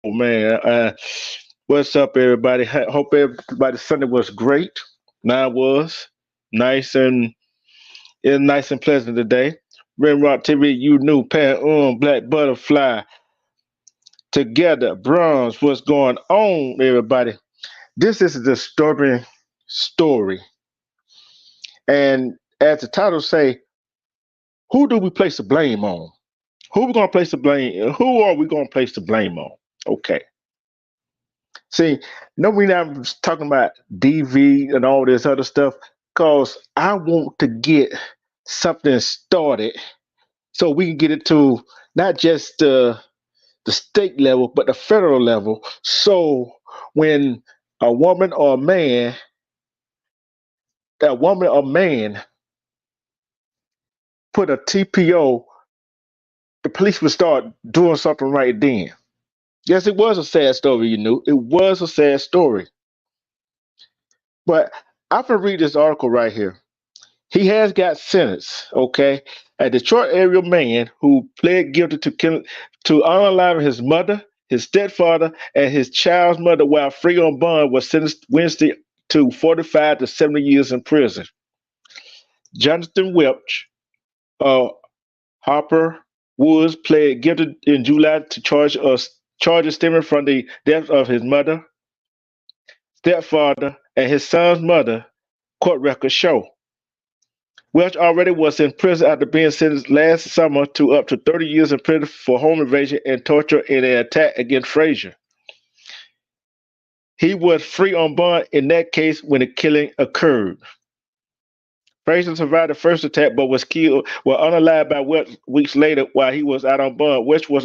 man. What's up, everybody? Hope everybody's Sunday was great. Mine was nice and nice and pleasant today. Rimrock TV, you knew Pan Black Butterfly together. Bronze, what's going on, everybody? This is a disturbing story, and as the title say, who do we place the blame on? Who we gonna place the blame? Who are we gonna place the blame on? Okay. See, no, we not talking about DV and all this other stuff, cause I want to get something started so we can get it to not just the state level, but the federal level. So when a woman or a man, put a TPO, the police would start doing something right then. Yes, it was a sad story, It was a sad story. But I'm gonna read this article right here. He has got sentenced, okay? A Detroit area man who pled guilty to unaliving his mother, his stepfather, and his child's mother while free on bond was sentenced Wednesday to 45 to 70 years in prison. Jonathan Welch, uh, Harper Woods pled guilty in July to charges stemming from the death of his mother, stepfather, and his son's mother, court records show. Welch already was in prison after being sentenced last summer to up to 30 years in prison for home invasion and torture in an attack against Frazier. He was free on bond in that case when the killing occurred. Frazier survived the first attack but was killed, unalived by Welch weeks later while he was out on bond. Welch was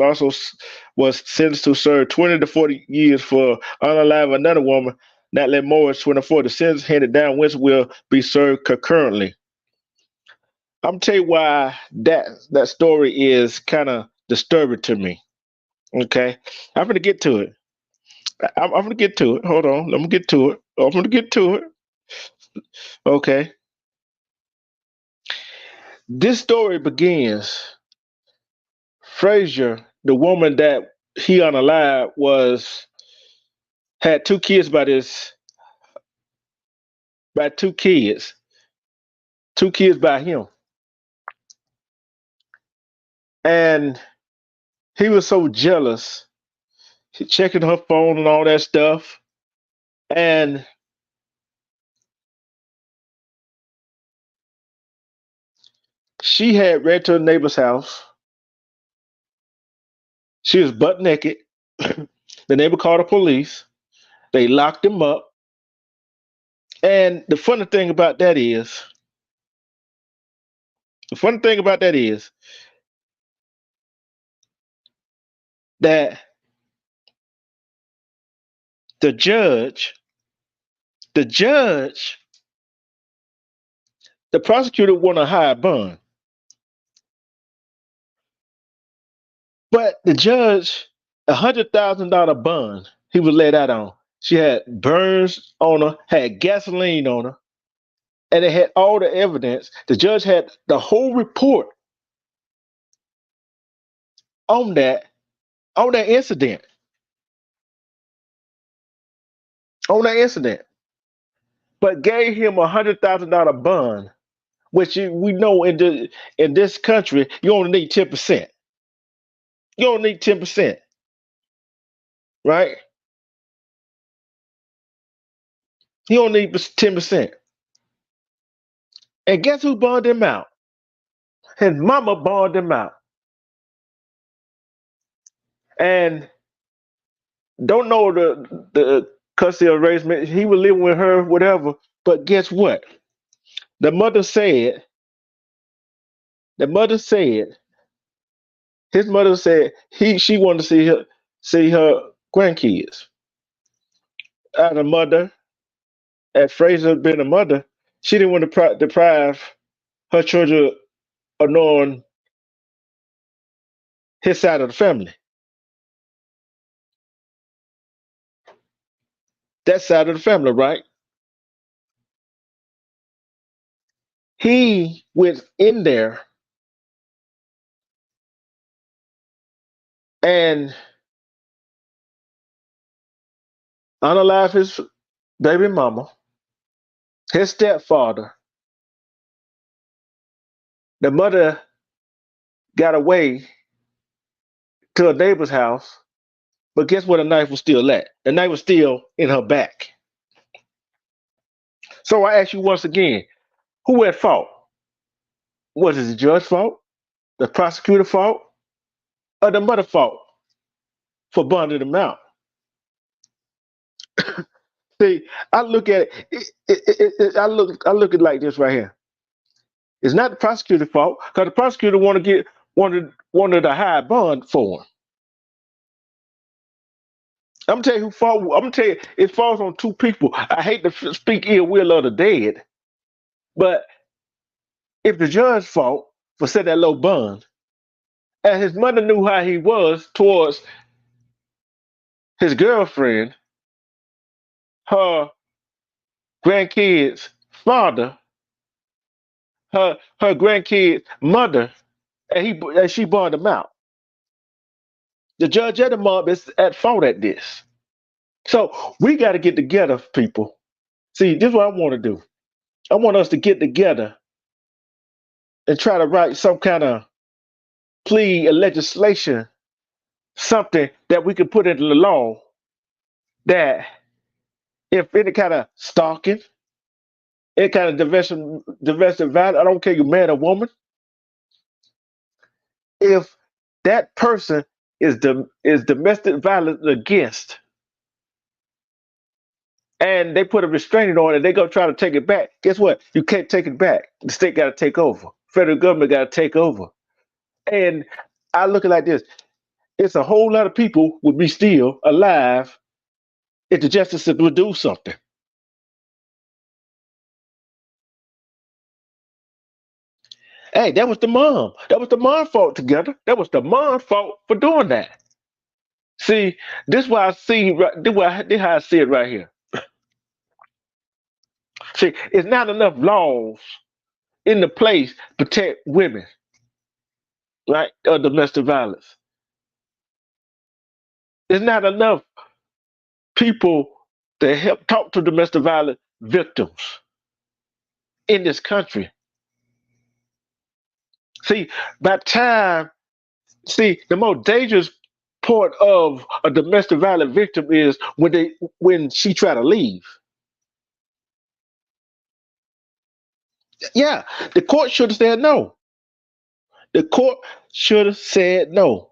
sentenced to serve 20 to 40 years for unaliving another woman, Natalie Morris, 24. The sentence handed down Welch will be served concurrently. I'm gonna tell you why that story is kind of disturbing to me. Okay, I'm gonna get to it. I'm gonna get to it. Hold on, I'm gonna get to it. I'm gonna get to it. Okay, this story begins. Frazier, the woman that he unalived, was had two kids by two kids by him, and he was so jealous. He checking her phone and all that stuff, and she had ran to a neighbor's house. She was butt naked. The neighbor called the police. They locked him up. And the funny thing about that is that the judge, the judge, the prosecutor want a high bond, but the judge, $100,000 bond, he was let out on. She had burns on her, had gasoline on her, and it had all the evidence. The judge had the whole report on that incident, on that incident, but gave him $100,000 bond, which we know in this country you only need 10%. You only need 10%, right? You only need 10%. And guess who bonded him out? His mama bonded him out. And don't know the custody arrangement. He was living with her, whatever. But guess what? The mother said, the mother said, his mother said she wanted to see her grandkids. As a mother, as Fraser being a mother, she didn't want to deprive her children of knowing his side of the family. That side of the family, right? He went in there and unalive his baby mama, his stepfather. The mother got away to a neighbor's house, but guess where the knife was still at? The knife was still in her back. So I ask you once again, who at fault? Was it the judge's fault, the prosecutor's fault, or the mother fault for bonding them out? See, I look at I look at it like this right here. It's not the prosecutor's fault because the prosecutor wanted a high bond for him. I'm gonna tell you who fault. I'm gonna tell you it falls on two people. I hate to speak ill will of the dead, but if the judge's fault for setting that low bond, and his mother knew how he was towards his girlfriend, her grandkids' father, her grandkids' mother, and she bonded him out. The judge and the mom is at fault at this. So we got to get together, people. See, this is what I want to do. I want us to get together and try to write some kind of plea or legislation, something that we can put into the law that if any kind of stalking, any kind of domestic violence, I don't care you man or woman, if that person is domestic violence against, and they put a restraining on it, they go try to take it back. Guess what? You can't take it back. The state got to take over. Federal government got to take over. And I look at it like this: it's a whole lot of people would be still alive if the justice would do something. Hey, that was the mom. That was the mom fault together. That was the mom fault for doing that. See, this is why I see this how I see it right here. See, it's not enough laws in the place to protect women, right? Of domestic violence. There's not enough people to help talk to domestic violence victims in this country. See, by time, see, the most dangerous part of a domestic violence victim is when she try to leave. Yeah, the court should have said no. The court should have said no.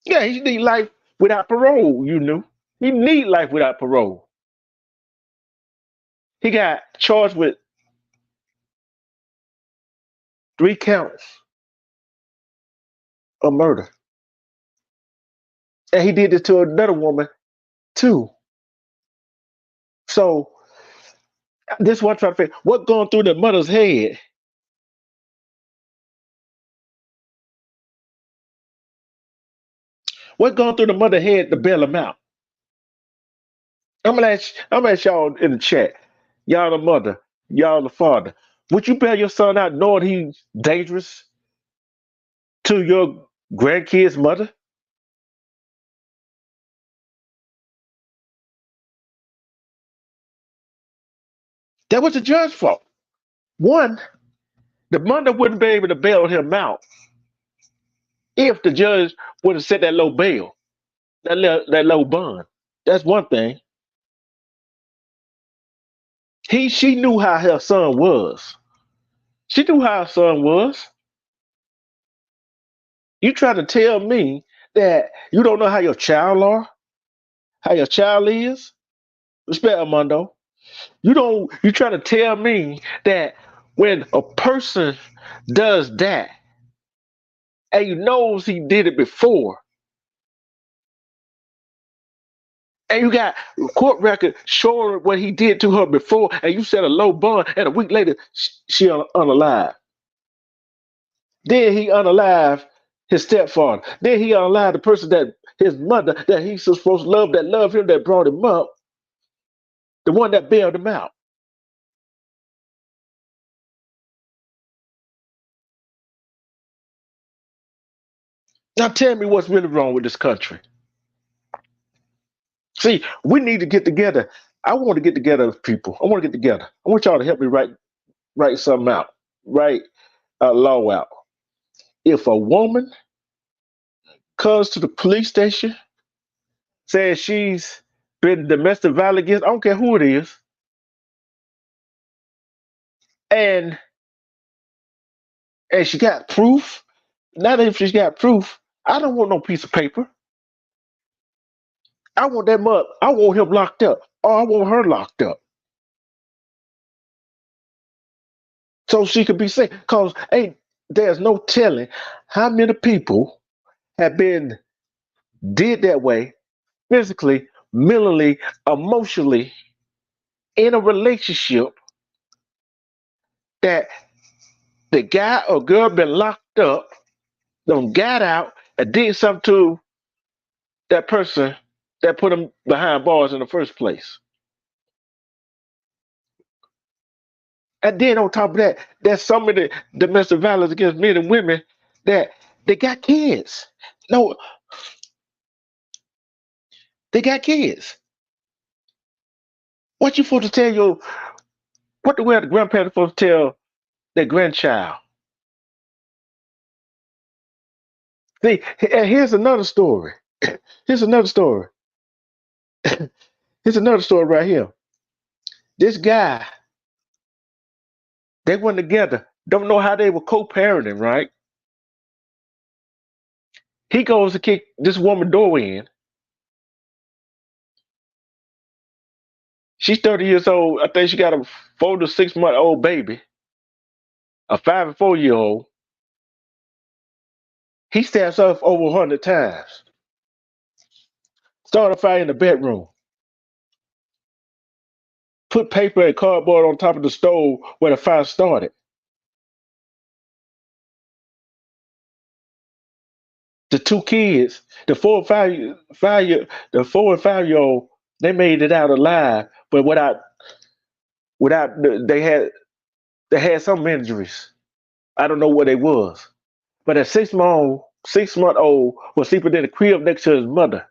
Yeah, he need life without parole. You knew he need life without parole. He got charged with 3 counts of murder, and he did this to another woman too. So this is what I'm trying to figure. What going through the mother's head? What going through the mother's head to bail him out? I'm gonna ask y'all in the chat. Y'all the mother, y'all the father. Would you bail your son out knowing he's dangerous to your grandkid's mother? That was the judge's fault. One, the mother wouldn't be able to bail him out if the judge would have set that low bail, that low bond. That's one thing. She knew how her son was. She knew how her son was. You try to tell me that you don't know how your child are, how your child is? Respect Armando. You don't. You try to tell me that when a person does that and you knows he did it before, and you got court record showing what he did to her before, and you set a low bond, and a week later she unalive. Then he unalive his stepfather. Then he unalive the person that his mother that he's supposed to love, that loved him, that brought him up, the one that bailed him out. Now tell me what's really wrong with this country. See, we need to get together. I want to get together with people. I want to get together. I want y'all to help me write something out, write a law out. If a woman comes to the police station, says she's been domestic violence against, I don't care who it is, and she got proof. Not if she's got proof. I don't want no piece of paper. I want that mother. I want him locked up, or I want her locked up, so she could be safe. Cause ain't there's no telling how many people have been did that way, physically, mentally, emotionally, in a relationship that the guy or girl been locked up, done got out and did something to that person that put them behind bars in the first place. And then on top of that, there's some of the domestic violence against men and women that they got kids. No, they got kids. What you supposed to tell your what the way the grandparents supposed to tell their grandchild? See, and here's another story. Here's another story. Here's another story right here. This guy, they went together. Don't know how they were co-parenting, right? He goes to kick this woman door in. She's 30 years old. I think she got a 4 to 6 month old baby, a 5 and 4 year old. He stabs her over 100 times. Started a fire in the bedroom. Put paper and cardboard on top of the stove where the fire started. The two kids, the 4 and 5 year old, they made it out alive, but without they had some injuries. I don't know what they was. But at 6 month old was sleeping in the crib next to his mother.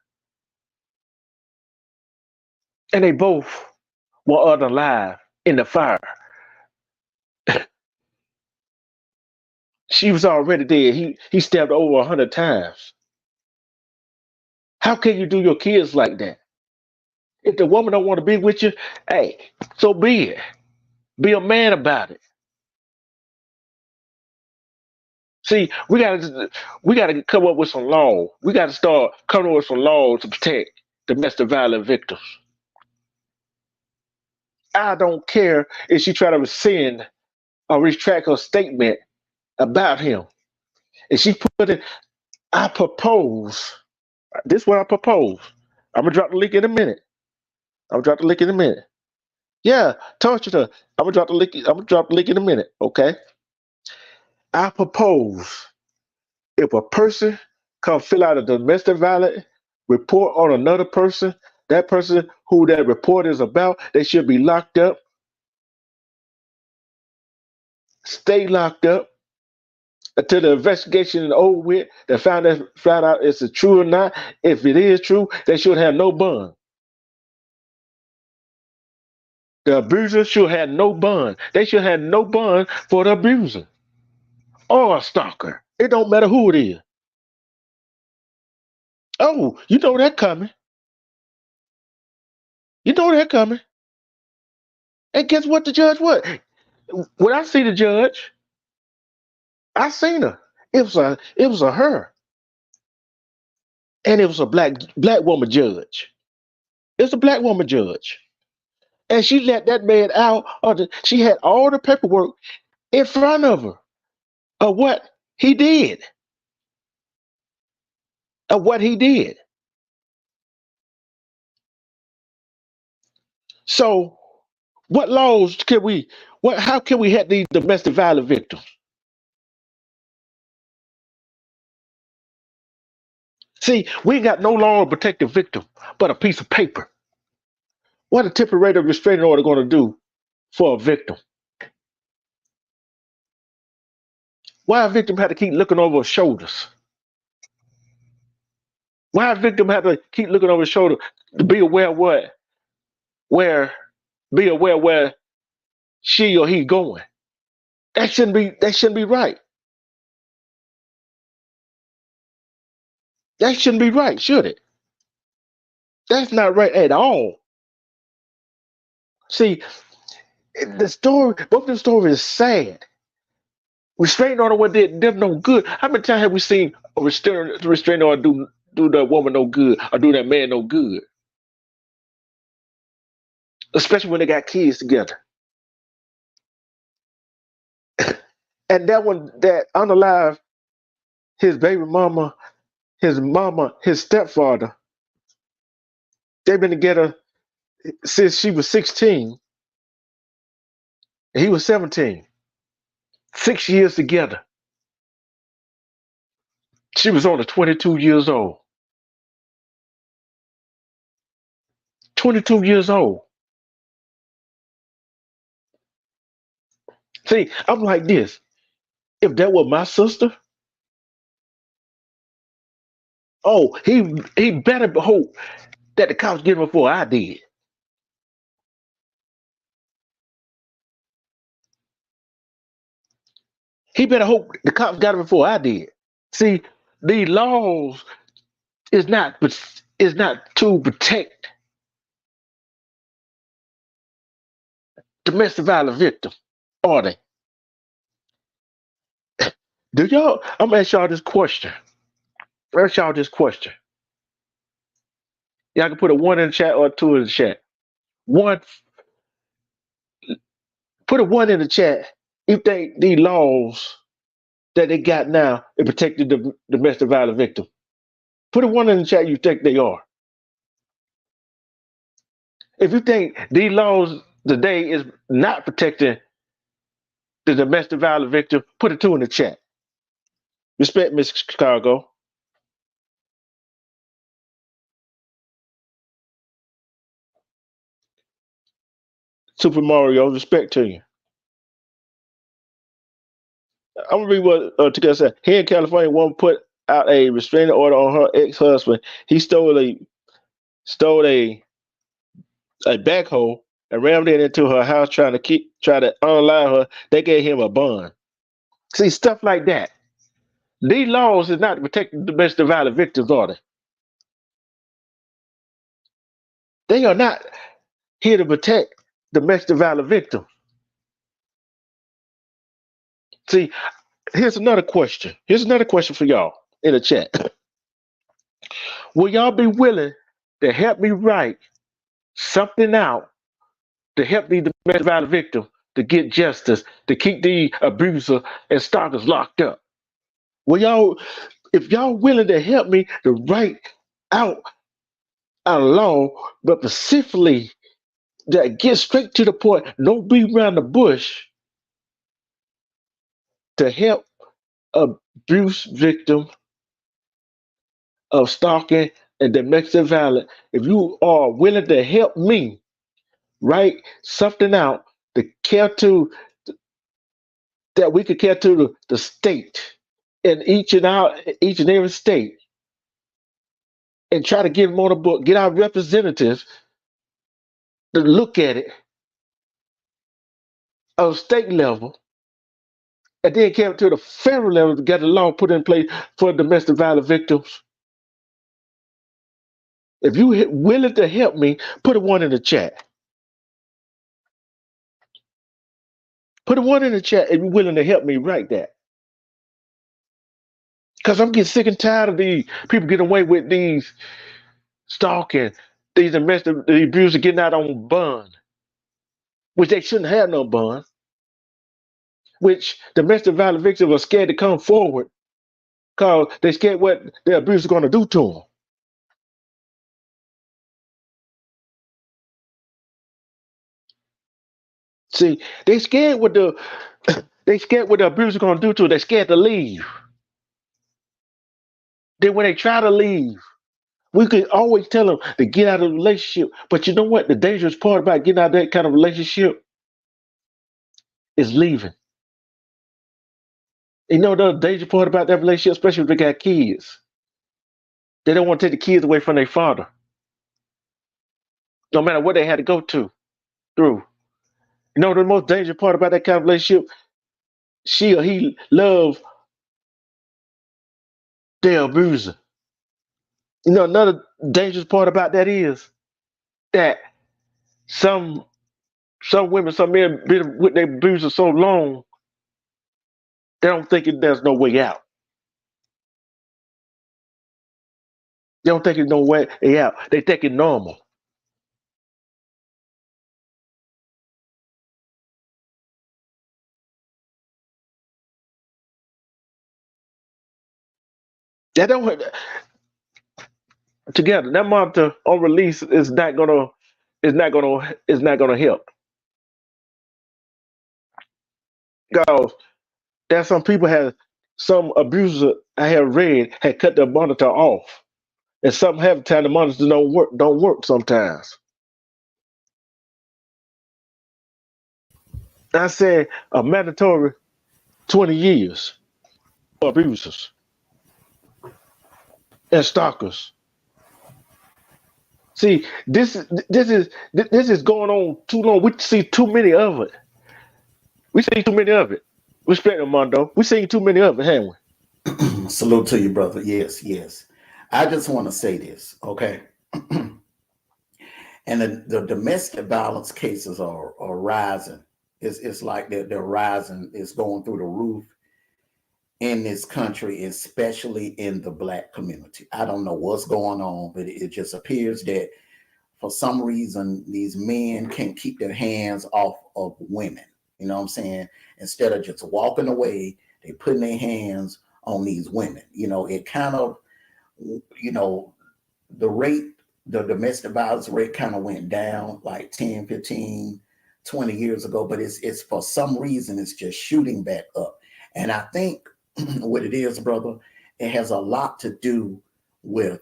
And they both were unalive in the fire. She was already dead. He stabbed her over 100 times. How can you do your kids like that? If the woman don't want to be with you, hey, so be it. Be a man about it. See, we gotta come up with some law. We gotta start coming up with some laws to protect domestic violence victims. I don't care if she try to rescind or retract her statement about him. And she put it, I propose. This is what I propose. I'm gonna drop the link in a minute. I'm gonna drop the link in a minute. Yeah, torture her. I'm gonna drop the link. I'm gonna drop the link in a minute. Okay. I propose if a person come fill out a domestic violence report on another person, that person who that report is about, they should be locked up, stay locked up until the investigation is over with. They find out if it's true or not. If it is true, they should have no bond. The abuser should have no bond. They should have no bond for the abuser or a stalker. It don't matter who it is. Oh, you know that coming. You know that coming. And guess what? The judge what? When I see the judge, I seen her. It was a her, and it was a black woman judge. It's a black woman judge, and she let that man out. She had all the paperwork in front of her of what he did, of what he did. So, what laws can we? What? How can we help these domestic violence victims? See, we ain't got no law to protect the victim, but a piece of paper. What a temporary restraining order going to do for a victim? Why a victim had to keep looking over her shoulders? Why a victim have to keep looking over his shoulder to be aware what, where, be aware where she or he going? That shouldn't be right. That shouldn't be right, should it? That's not right at all. See, the story, both the stories is sad. Restraining order what did them no good. How many times have we seen a restraining order do that woman no good or do that man no good? Especially when they got kids together. And that one that unalive his baby mama, his stepfather, they've been together since she was 16 and he was 17. 6 years together. She was only 22 years old. 22 years old. See, I'm like this. If that were my sister, oh, he better hope that the cops get him before I did. He better hope the cops got him before I did. See, the laws is not to protect domestic violence victims, are they? Do y'all? I'm gonna ask y'all this question. Ask y'all this question. Y'all can put a one in the chat or a two in the chat. One, put a one in the chat if they the laws that they got now it protected the domestic violence victim. Put a one in the chat you think they are. If you think these laws today is not protecting the domestic violence victim, put a two in the chat. Respect, Miss Chicago. Super Mario, respect to you. I'm gonna read what Takeda said. Here in California, one put out a restraining order on her ex-husband. He stole a backhoe and rammed it into her house, try to unalive her. They gave him a bond. See, stuff like that. These laws is not to protect the domestic violence victims, are they? They are not here to protect domestic violence victims. See, here's another question. Here's another question for y'all in the chat. Will y'all be willing to help me write something out to help these domestic violence victims to get justice, to keep the abuser and stalkers locked up? Will y'all, if y'all willing to help me to write out a law, but specifically that gets straight to the point, don't beat around the bush to help abuse victims of stalking and domestic violence, if you are willing to help me write something out to care to that we could care to the state in each and every state and try to get them on the book, get our representatives to look at it on state level, and then came to the federal level to get a law put in place for domestic violence victims. If you willing to help me, put a one in the chat. Put a one in the chat if you're willing to help me write that. Because I'm getting sick and tired of these people getting away with these stalking, these domestic the abusers getting out on bond, which they shouldn't have no bond, which domestic violence victims are scared to come forward because they're scared what their abuser is going to do to them. See, they scared what the they scared what the abuser is going to do to them. They're scared to leave. Then when they try to leave, we could always tell them to get out of the relationship. But you know what? The dangerous part about getting out of that kind of relationship is leaving. You know the dangerous part about that relationship, especially if they got kids. They don't want to take the kids away from their father, no matter what they had to go through. You know the most dangerous part about that kind of relationship? She or he love their abuser. You know another dangerous part about that is that some some women, some men been with their abuser so long, they don't think there's no way out. They don't think there's no way out. They think it's normal. They don't together. That monitor on release is not gonna help. Because there's some abusers I have read had cut the monitor off. And some have time the monitors don't work sometimes. I said a mandatory 20 years for abusers and stalkers. See, this is going on too long. We see too many of it. We see too many of it. Respect them, Mondo. We see too many of it, haven't we? Salute to you, brother. Yes, yes. I just want to say this, okay? And the domestic violence cases are rising. It's like they're rising. It's going through the roof in this country, especially in the Black community. I don't know what's going on, but it just appears that for some reason these men can't keep their hands off of women. You know what I'm saying? Instead of just walking away, they putting their hands on these women. You know, it kind of, you know, the domestic violence rate kind of went down like 10, 15, 20 years ago, but it's for some reason it's just shooting back up. And I think what it is, brother, it has a lot to do with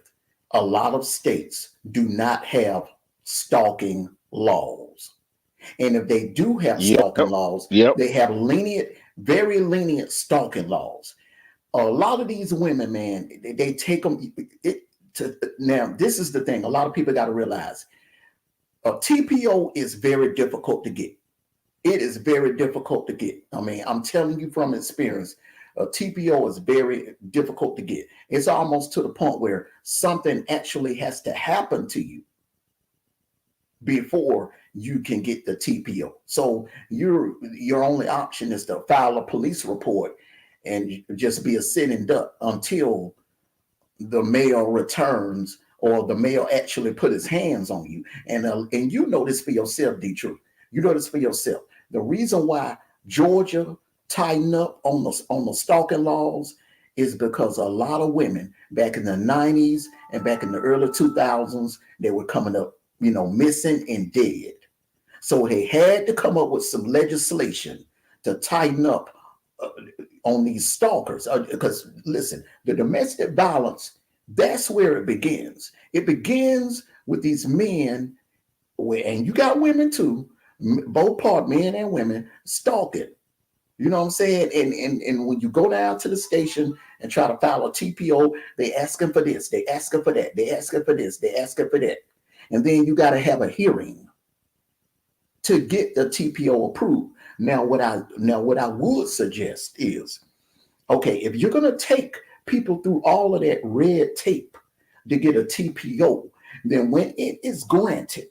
a lot of states do not have stalking laws. And if they do have Yep. stalking laws, Yep. they have very lenient stalking laws. A lot of these women, man, they take them now. This is the thing. A lot of people got to realize a TPO is very difficult to get. It is very difficult to get. I mean, I'm telling you from experience, a TPO is very difficult to get. It's almost to the point where something actually has to happen to you before you can get the TPO. So your only option is to file a police report and just be a sitting duck until the male returns or the male actually put his hands on you. And you know this for yourself, D True. You know this for yourself. The reason why Georgia tightened up on the stalking laws is because a lot of women back in the 90s and back in the early 2000s, they were coming up, you know, missing and dead. So they had to come up with some legislation to tighten up on these stalkers. Because listen, the domestic violence, that's where it begins. It begins with these men, and you got women too, both part men and women stalking. You know what I'm saying? And when you go down to the station and try to file a TPO, they asking for this, they asking for that, they asking for this, they asking for that. And then you got to have a hearing to get the TPO approved. Now what I would suggest is, okay, if you're going to take people through all of that red tape to get a TPO, then when it is granted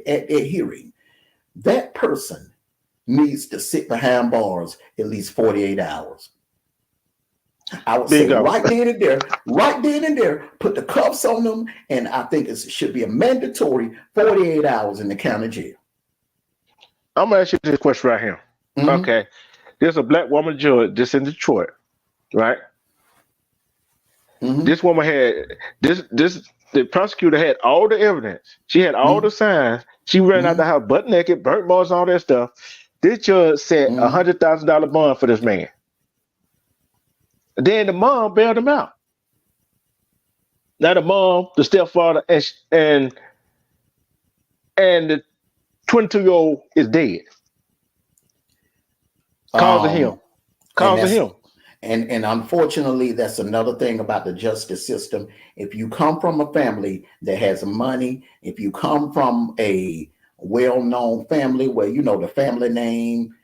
at a hearing, that person needs to sit behind bars at least 48 hours. I would say right then and there, put the cuffs on them, and I think it should be a mandatory 48 hours in the county jail. I'm gonna ask you this question right here. Mm-hmm. Okay. There's a black woman judge just in Detroit, right? Mm-hmm. This woman had the prosecutor had all the evidence. She had all the signs. She ran out the house butt naked, burnt marks, all that stuff. This judge set $100,000 bond for this man. Then the mom bailed him out. Now the mom, the stepfather, and the 22-year-old is dead. Causing him. And unfortunately, that's another thing about the justice system. If you come from a family that has money, if you come from a well-known family where you know the family name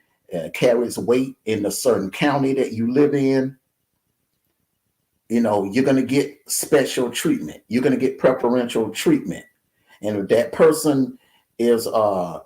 carries weight in a certain county that you live in, you know, you're going to get special treatment. You're going to get preferential treatment. And if that person is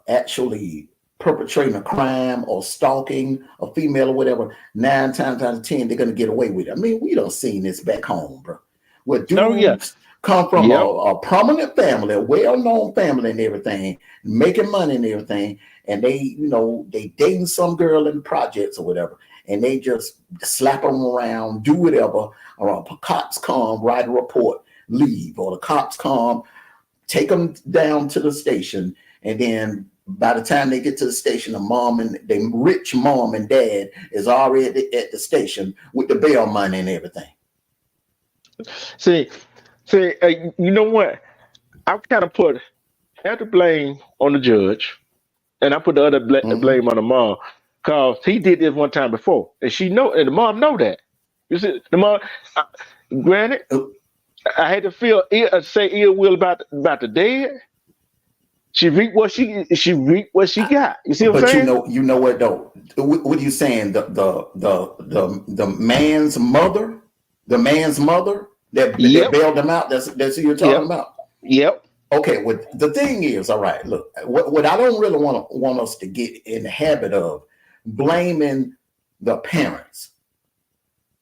actually perpetrating a crime or stalking a female or whatever, 9 times out of 10, they're going to get away with it. I mean, we don't seen this back home, bro. Where dudes come from a prominent family, a well-known family and everything, making money and everything, and they, you know, they dating some girl in the projects or whatever, and they just slap them around, do whatever, or cops come, write a report, leave, or the cops come, take them down to the station, and then by the time they get to the station, the rich mom and dad is already at the station with the bail money and everything. See, you know what? I kind of put half the blame on the judge, and I put the other blame on the mom, because he did this one time before, and the mom know that. You see, the mom. Granted, I had to say ill will about the dead. She reaped what she got. You see what I'm saying? But you know what though? What are you saying? The man's mother, that bailed him out. That's who you're talking about. Yep. Okay. Well, the thing is, all right. Look, what I don't really want us to get in the habit of blaming the parents.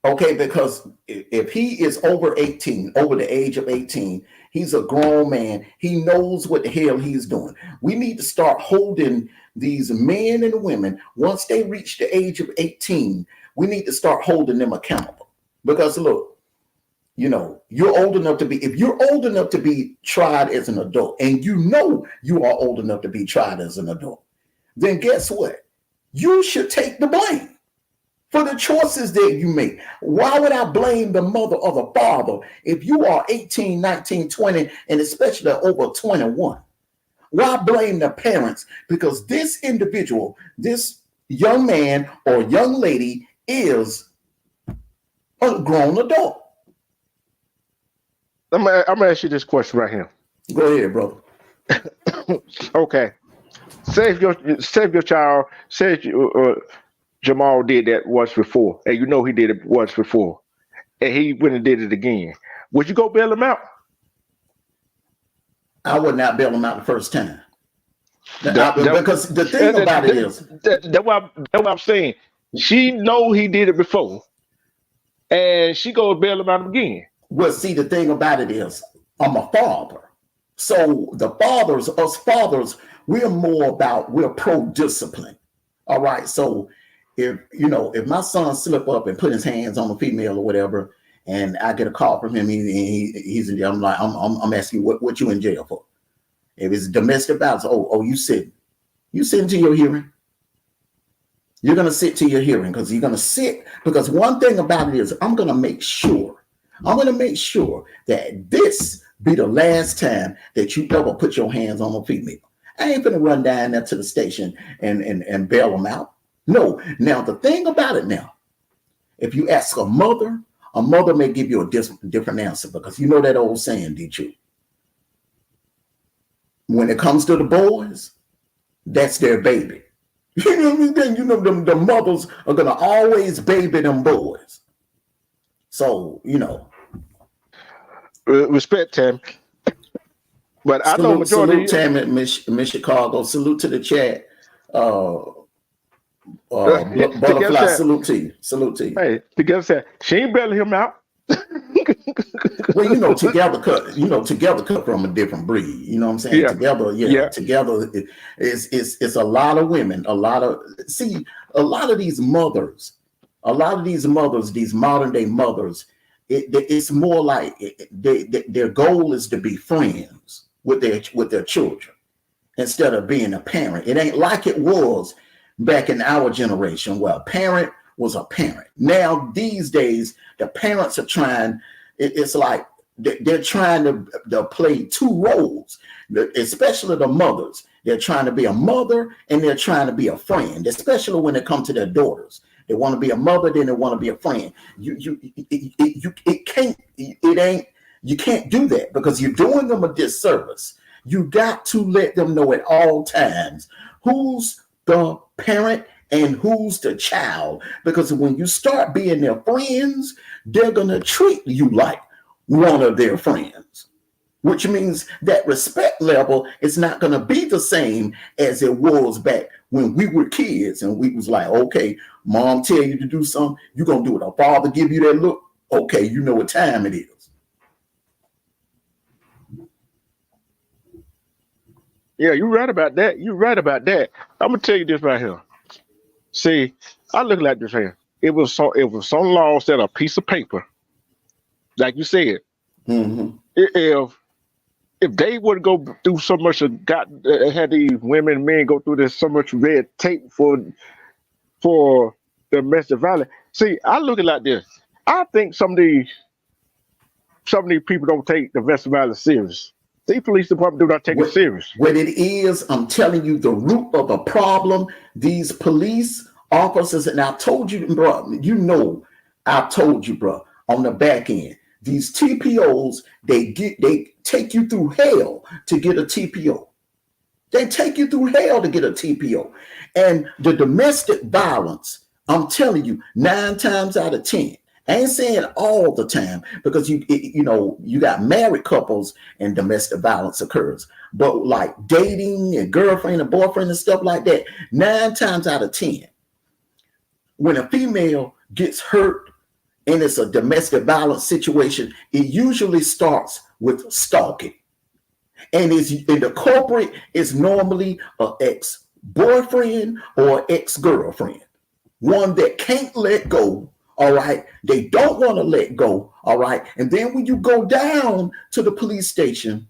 Okay, because if he is over the age of 18, he's a grown man. He knows what the hell he's doing. We need to start holding these men and women, once they reach the age of 18, we need to start holding them accountable. Because look, you know, if you're old enough to be tried as an adult, and you know you are old enough to be tried as an adult, then guess what? You should take the blame for the choices that you make. Why would I blame the mother or the father if you are 18, 19, 20, and especially over 21? Why blame the parents? Because this individual, this young man or young lady is a grown adult. I'm gonna ask you this question right here. Go ahead, brother. Okay. Save your child. Jamal did that once before, and you know he did it once before, and he went and did it again. Would you go bail him out? I would not bail him out the first time. Because the thing about it is that's what I'm saying. She know he did it before, and she goes bail him out again. Well, see, the thing about it is, I'm a father, so us fathers, we're pro-discipline. All right, so. If my son slip up and put his hands on a female or whatever, and I get a call from him, he's in jail. I'm like, I'm asking you what you in jail for? If it's domestic violence, you sitting to your hearing. You're gonna sit to your hearing because one thing about it is I'm gonna make sure that this be the last time that you ever put your hands on a female. I ain't gonna run down there to the station and bail them out. No. Now, the thing about it now, if you ask a mother may give you a different answer, because you know that old saying, D2. When it comes to the boys, that's their baby. You know, the mothers are going to always baby them boys. So, you know. Respect, Tam. But I know majority. Salute, Tam at Miss Chicago. Salute to the chat. Butterfly, salute to you. Hey, together said she ain't bailing him out. Well, together cut from a different breed. You know what I'm saying? Yeah. Together it's a lot of women, a lot of these mothers, these modern day mothers, it's more like their goal is to be friends with their children instead of being a parent. It ain't like it was back in our generation where a parent was a parent. Now, these days, the parents are trying, it's like they're trying to play two roles, especially the mothers. They're trying to be a mother and they're trying to be a friend, especially when it comes to their daughters. They want to be a mother, then they want to be a friend. You can't do that because you're doing them a disservice. You got to let them know at all times who's the parent and who's the child. Because when you start being their friends, they're going to treat you like one of their friends, which means that respect level is not going to be the same as it was back when we were kids and we was like, okay, mom tell you to do something, you're going to do it. A father give you that look, okay, you know what time it is. Yeah, you're right about that. You're right about that. I'm gonna tell you this right here. See, I look like this here. It was some laws that a piece of paper, like you said. Mm-hmm. If they would go through so much had these women and men go through this so much red tape for domestic violence. See, I look at it like this. I think some of these people don't take domestic violence serious. These police department do not take it serious. What it is, I'm telling you, the root of the problem, these police officers, and I told you, bro, I told you, bro, on the back end, these TPOs, they take you through hell to get a TPO. They take you through hell to get a TPO. And the domestic violence, I'm telling you, 9 times out of 10, I ain't saying all the time because you got married couples and domestic violence occurs, but like dating and girlfriend and boyfriend and stuff like that, 9 times out of 10, when a female gets hurt and it's a domestic violence situation, it usually starts with stalking, and the culprit is normally an ex-boyfriend or ex-girlfriend, one that can't let go. All right. They don't want to let go. All right. And then when you go down to the police station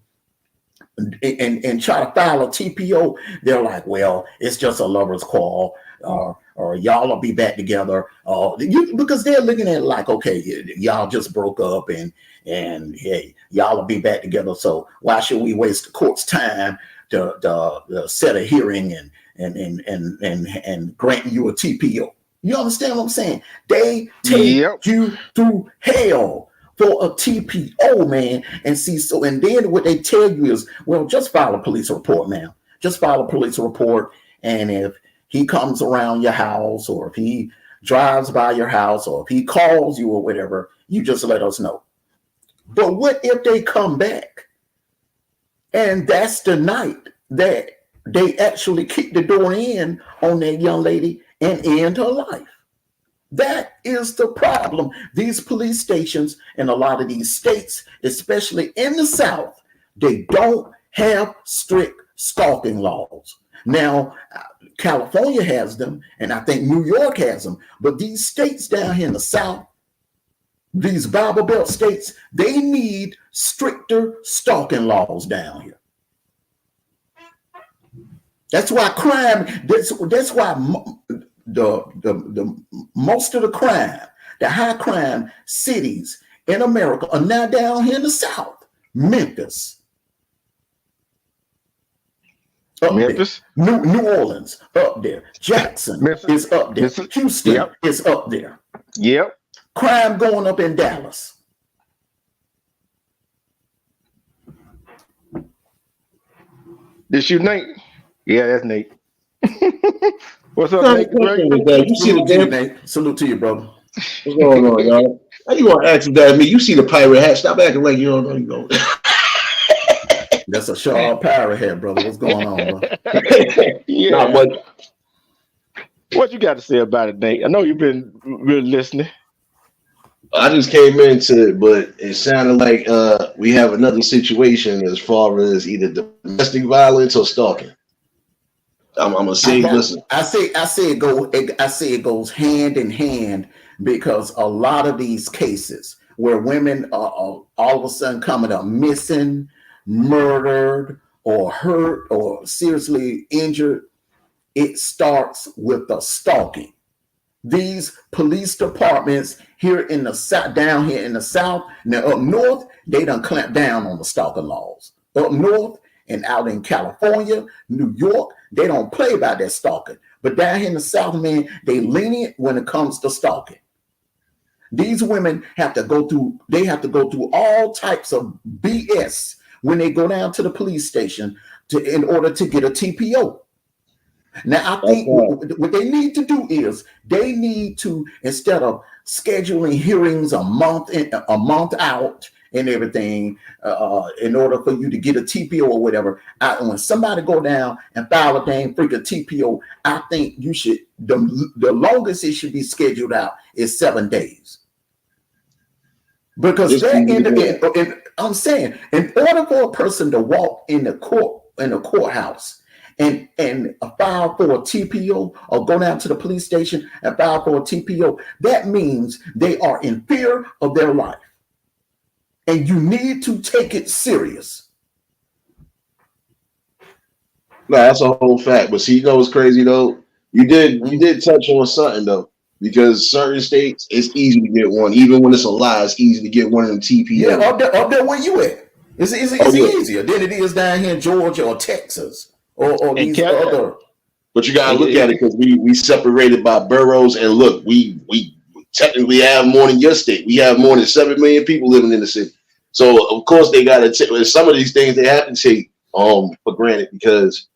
and try to file a TPO, they're like, well, it's just a lover's quarrel, or y'all will be back together. Because they're looking at it like, okay, y'all just broke up and hey, y'all will be back together. So why should we waste the court's time to set a hearing and grant you a TPO? You understand what I'm saying? They take you through hell for a TPO, man. And then what they tell you is, well, just file a police report now. Just file a police report. And if he comes around your house, or if he drives by your house, or if he calls you or whatever, you just let us know. But what if they come back and that's the night that they actually kick the door in on that young lady and end her life? That is the problem. These police stations in a lot of these states, especially in the South, they don't have strict stalking laws. Now, California has them, and I think New York has them, but these states down here in the South, these Bible Belt states, they need stricter stalking laws down here. That's why crime, that's why the most of the crime, the high crime cities in America are now down here in the South. Memphis. Memphis. New Orleans, up there. Jackson is up there. Houston is up there. Yep. Crime going up in Dallas. This you, Nate? Yeah, that's Nate. What's up, Nate? You see the game, Nate? Salute to you, brother. What's going on, y'all? How you want to ask that me? You see the pirate hat? Stop acting like you don't know. You go. That's a Shaw pirate hat, brother. What's going on, bro? Yeah. Not much. What you got to say about it, Nate? I know you've been really listening. I just came into it, but it sounded like we have another situation as far as either domestic violence or stalking. I'm gonna say, listen. I say it goes hand in hand, because a lot of these cases where women are all of a sudden coming up missing, murdered, or hurt, or seriously injured, it starts with the stalking. These police departments here in the South, down here in the South, now up north, they done clamped down on the stalking laws. Up north and out in California, New York, they don't play about that stalking. But down here in the South, man, they lenient when it comes to stalking. These women have to go through, they have to go through all types of BS when they go down to the police station in order to get a TPO. Now, I think what they need to do is they need to, instead of scheduling hearings a month out and everything, in order for you to get a TPO or whatever, when somebody go down and file a dang freaking TPO, I think you should, the longest it should be scheduled out is 7 days. Because I'm saying, in order for a person to walk in the courthouse and file for a TPO or go down to the police station and file for a TPO, that means they are in fear of their life. And you need to take it serious. No, that's a whole fact. But see, you know what's crazy though? You did touch on something though. Because certain states, it's easy to get one. Even when it's a lie, it's easy to get one of them TPO. Yeah, up there where you at. It's easier than it is down here in Georgia or Texas or these other. But you gotta look at it because we separated by boroughs, and look, we technically have more than your state. We have more than 7 million people living in the city. So of course they gotta take some of these things they have to take for granted, because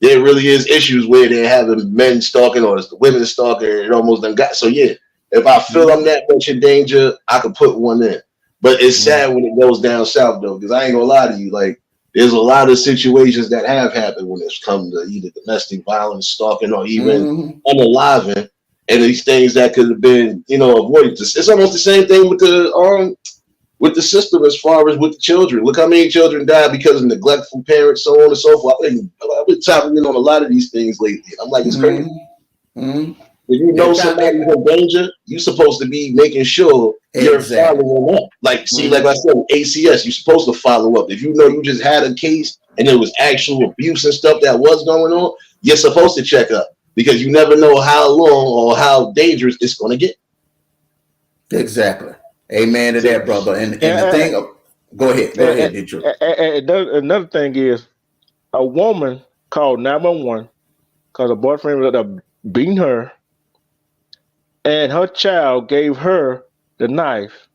there really is issues where they're having men stalking or the women stalking. It almost done got. So yeah, if I feel I'm that much in danger, I could put one in. But it's sad when it goes down south though, because I ain't gonna lie to you. Like, there's a lot of situations that have happened when it's come to either domestic violence, stalking, or even unaliving, and these things that could have been, avoided. It's almost the same thing with the system as far as with the children. Look how many children die because of neglectful parents, so on and so forth. I've been tapping in on a lot of these things lately. I'm like, it's crazy. When you know somebody's in danger, you're supposed to be making sure you're following up. Like, see, like I said, ACS, you're supposed to follow up. If you know you just had a case and there was actual abuse and stuff that was going on, you're supposed to check up, because you never know how long or how dangerous it's going to get. Exactly. Amen to that, brother. And the thing, go ahead, Detroit. Another thing is, a woman called 911 because her boyfriend was beating her, and her child gave her the knife.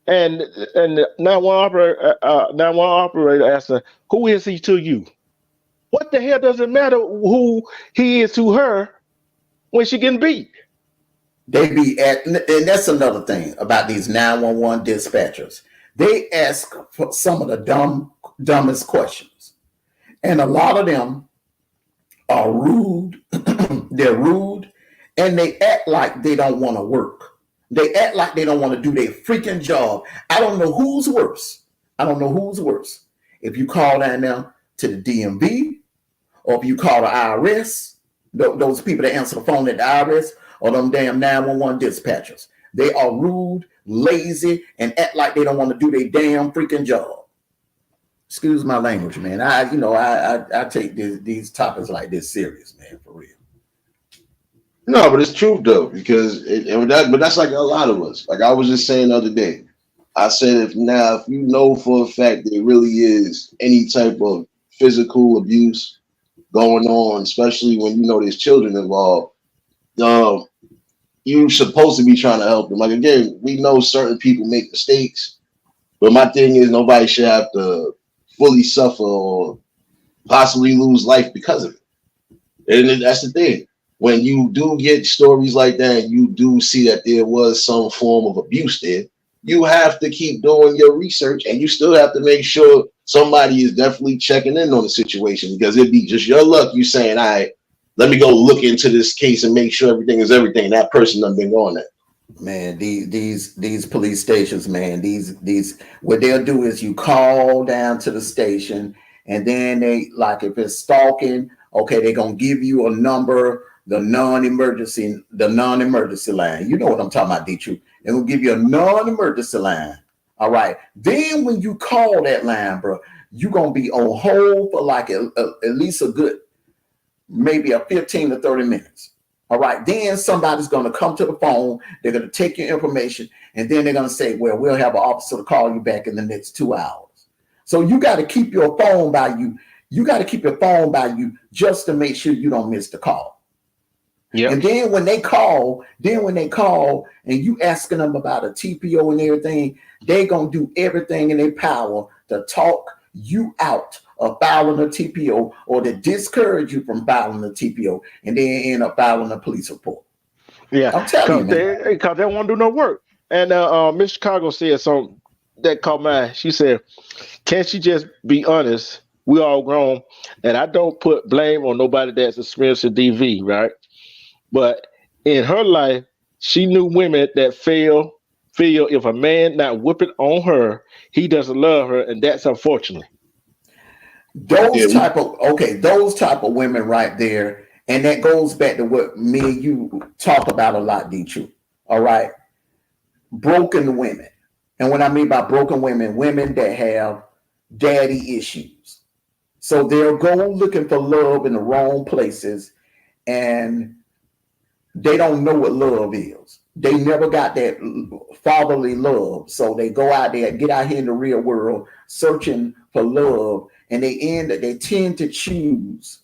And the 911 operator asked her, "Who is he to you?" What the hell does it matter who he is to her when she getting beat? They be and that's another thing about these 911 dispatchers. They ask for some of the dumbest questions. And a lot of them are rude. They're rude, and they act like they don't want to work. They act like they don't want to do their freaking job. I don't know who's worse. If you call down now to the DMV, or if you call the IRS, those people that answer the phone at the IRS, or them damn 911 dispatchers. They are rude, lazy, and act like they don't want to do their damn freaking job. Excuse my language, man. I take these topics like this serious, man, for real. No, but it's true though, because but that's like a lot of us. Like I was just saying the other day, I said if you know for a fact there really is any type of physical abuse going on, especially when you know there's children involved, you're supposed to be trying to help them. Like, again, we know certain people make mistakes, but my thing is nobody should have to fully suffer or possibly lose life because of it. And that's the thing. When you do get stories like that, and you do see that there was some form of abuse there, you have to keep doing your research, and you still have to make sure somebody is definitely checking in on the situation, because it'd be just your luck you saying, all right, let me go look into this case and make sure everything is everything. That person done been on that. Man, these police stations, man, these what they'll do is you call down to the station, and then they, like, if it's stalking, okay, they're gonna give you a number, the non-emergency line. You know what I'm talking about, D2. They're gonna give you a non-emergency line. All right. Then when you call that line, bro, you're gonna be on hold for like at least a good, maybe a 15 to 30 minutes. All right. Then somebody's going to come to the phone. They're going to take your information, and then they're going to say, well, we'll have an officer to call you back in the next 2 hours. So you got to keep your phone by you. You got to keep your phone by you just to make sure you don't miss the call. Yeah. And then when they call, and you asking them about a TPO and everything, they gonna do everything in their power to talk you out of filing a TPO or to discourage you from filing a TPO, and then end up filing a police report. Yeah, I'm telling you, man. Because they won't do no work. And Miss Chicago said something that caught my eye. She said, "Can't she just be honest? We all grown, and I don't put blame on nobody that's experiencing DV, right? But in her life, she knew women that feel if a man not whipping on her, he doesn't love her, and that's unfortunate." Those type of women right there, and that goes back to what me and you talk about a lot, D-True. All right, broken women, and what I mean by broken women, women that have daddy issues. So they'll go looking for love in the wrong places, and they don't know what love is. They never got that fatherly love. So they go out there, get out here in the real world, searching for love, and they tend to choose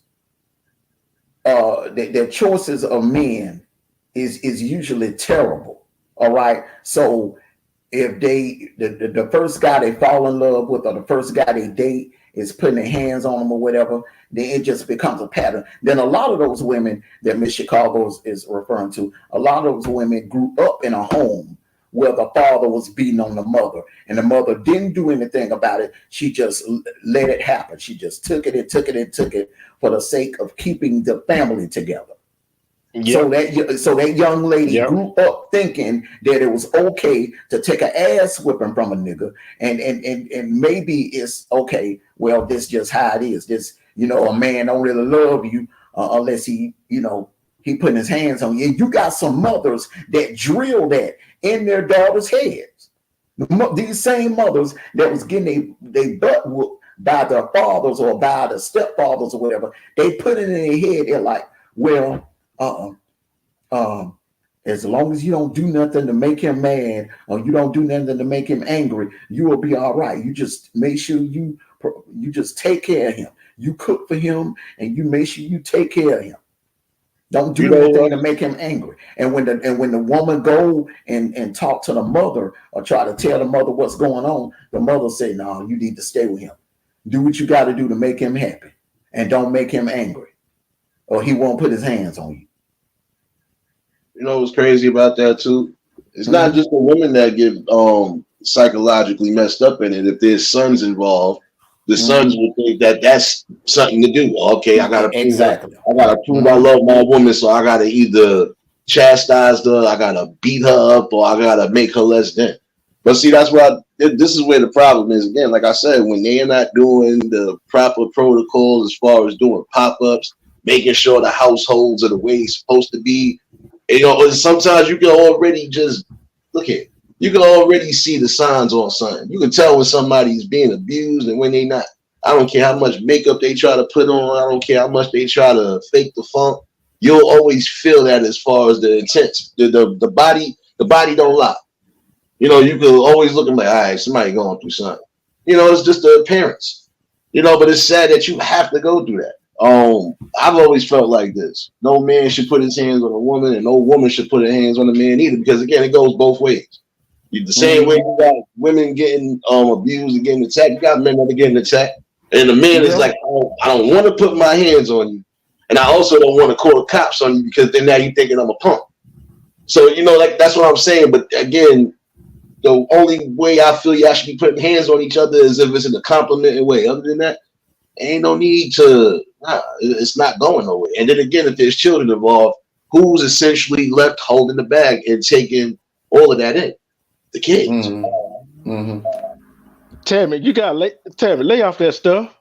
their choices of men is usually terrible. All right. So if the first guy they fall in love with, or the first guy they date, is putting their hands on them or whatever, then it just becomes a pattern. Then a lot of those women that Miss Chicago is referring to, a lot of those women grew up in a home where the father was beating on the mother, and the mother didn't do anything about it. She just let it happen. She just took it for the sake of keeping the family together. Yep. So that young lady grew up thinking that it was okay to take an ass whipping from a nigga, and maybe it's okay. Well, this just how it is. This, a man don't really love you unless he putting his hands on you. And you got some mothers that drill that in their daughters' heads. These same mothers that was getting their butt whooped by their fathers or by the stepfathers or whatever, they put it in their head. They're like, well, as long as you don't do nothing to make him mad, or you don't do nothing to make him angry, you will be all right. You just make sure you just take care of him. You cook for him, and you make sure you take care of him. Don't do anything to make him angry. And when the woman go and talk to the mother or try to tell the mother what's going on, the mother say, "No, you need to stay with him. Do what you got to do to make him happy, and don't make him angry, or he won't put his hands on you." You know what's crazy about that too? It's not just the women that get psychologically messed up in it. If there's sons involved, the sons will think that that's something to do. Okay, I gotta prove I love my woman, so I gotta either chastise her, I gotta beat her up, or I gotta make her less than. But see, that's why this is where the problem is again. Like I said, when they're not doing the proper protocols as far as doing pop-ups, making sure the households are the way it's supposed to be. Sometimes you can already just look at. You can already see the signs on something. You can tell when somebody's being abused and when they're not. I don't care how much makeup they try to put on. I don't care how much they try to fake the funk. You'll always feel that as far as the intent. The body don't lie. You can always look and like, all right, somebody going through something. It's just the appearance. But it's sad that you have to go through that. I've always felt like this. No man should put his hands on a woman, and no woman should put her hands on a man either, because again, it goes both ways. The same way you got women getting abused and getting attacked, you got men that are getting attacked. And the man is like, oh, I don't want to put my hands on you. And I also don't want to call the cops on you, because then now you're thinking I'm a punk. So, that's what I'm saying. But again, the only way I feel y'all should be putting hands on each other is if it's in a complimenting way. Other than that, ain't no need to. It's not going nowhere. And then again, if there's children involved, who's essentially left holding the bag and taking all of that in? The kids. Tammy, you got lay off that stuff.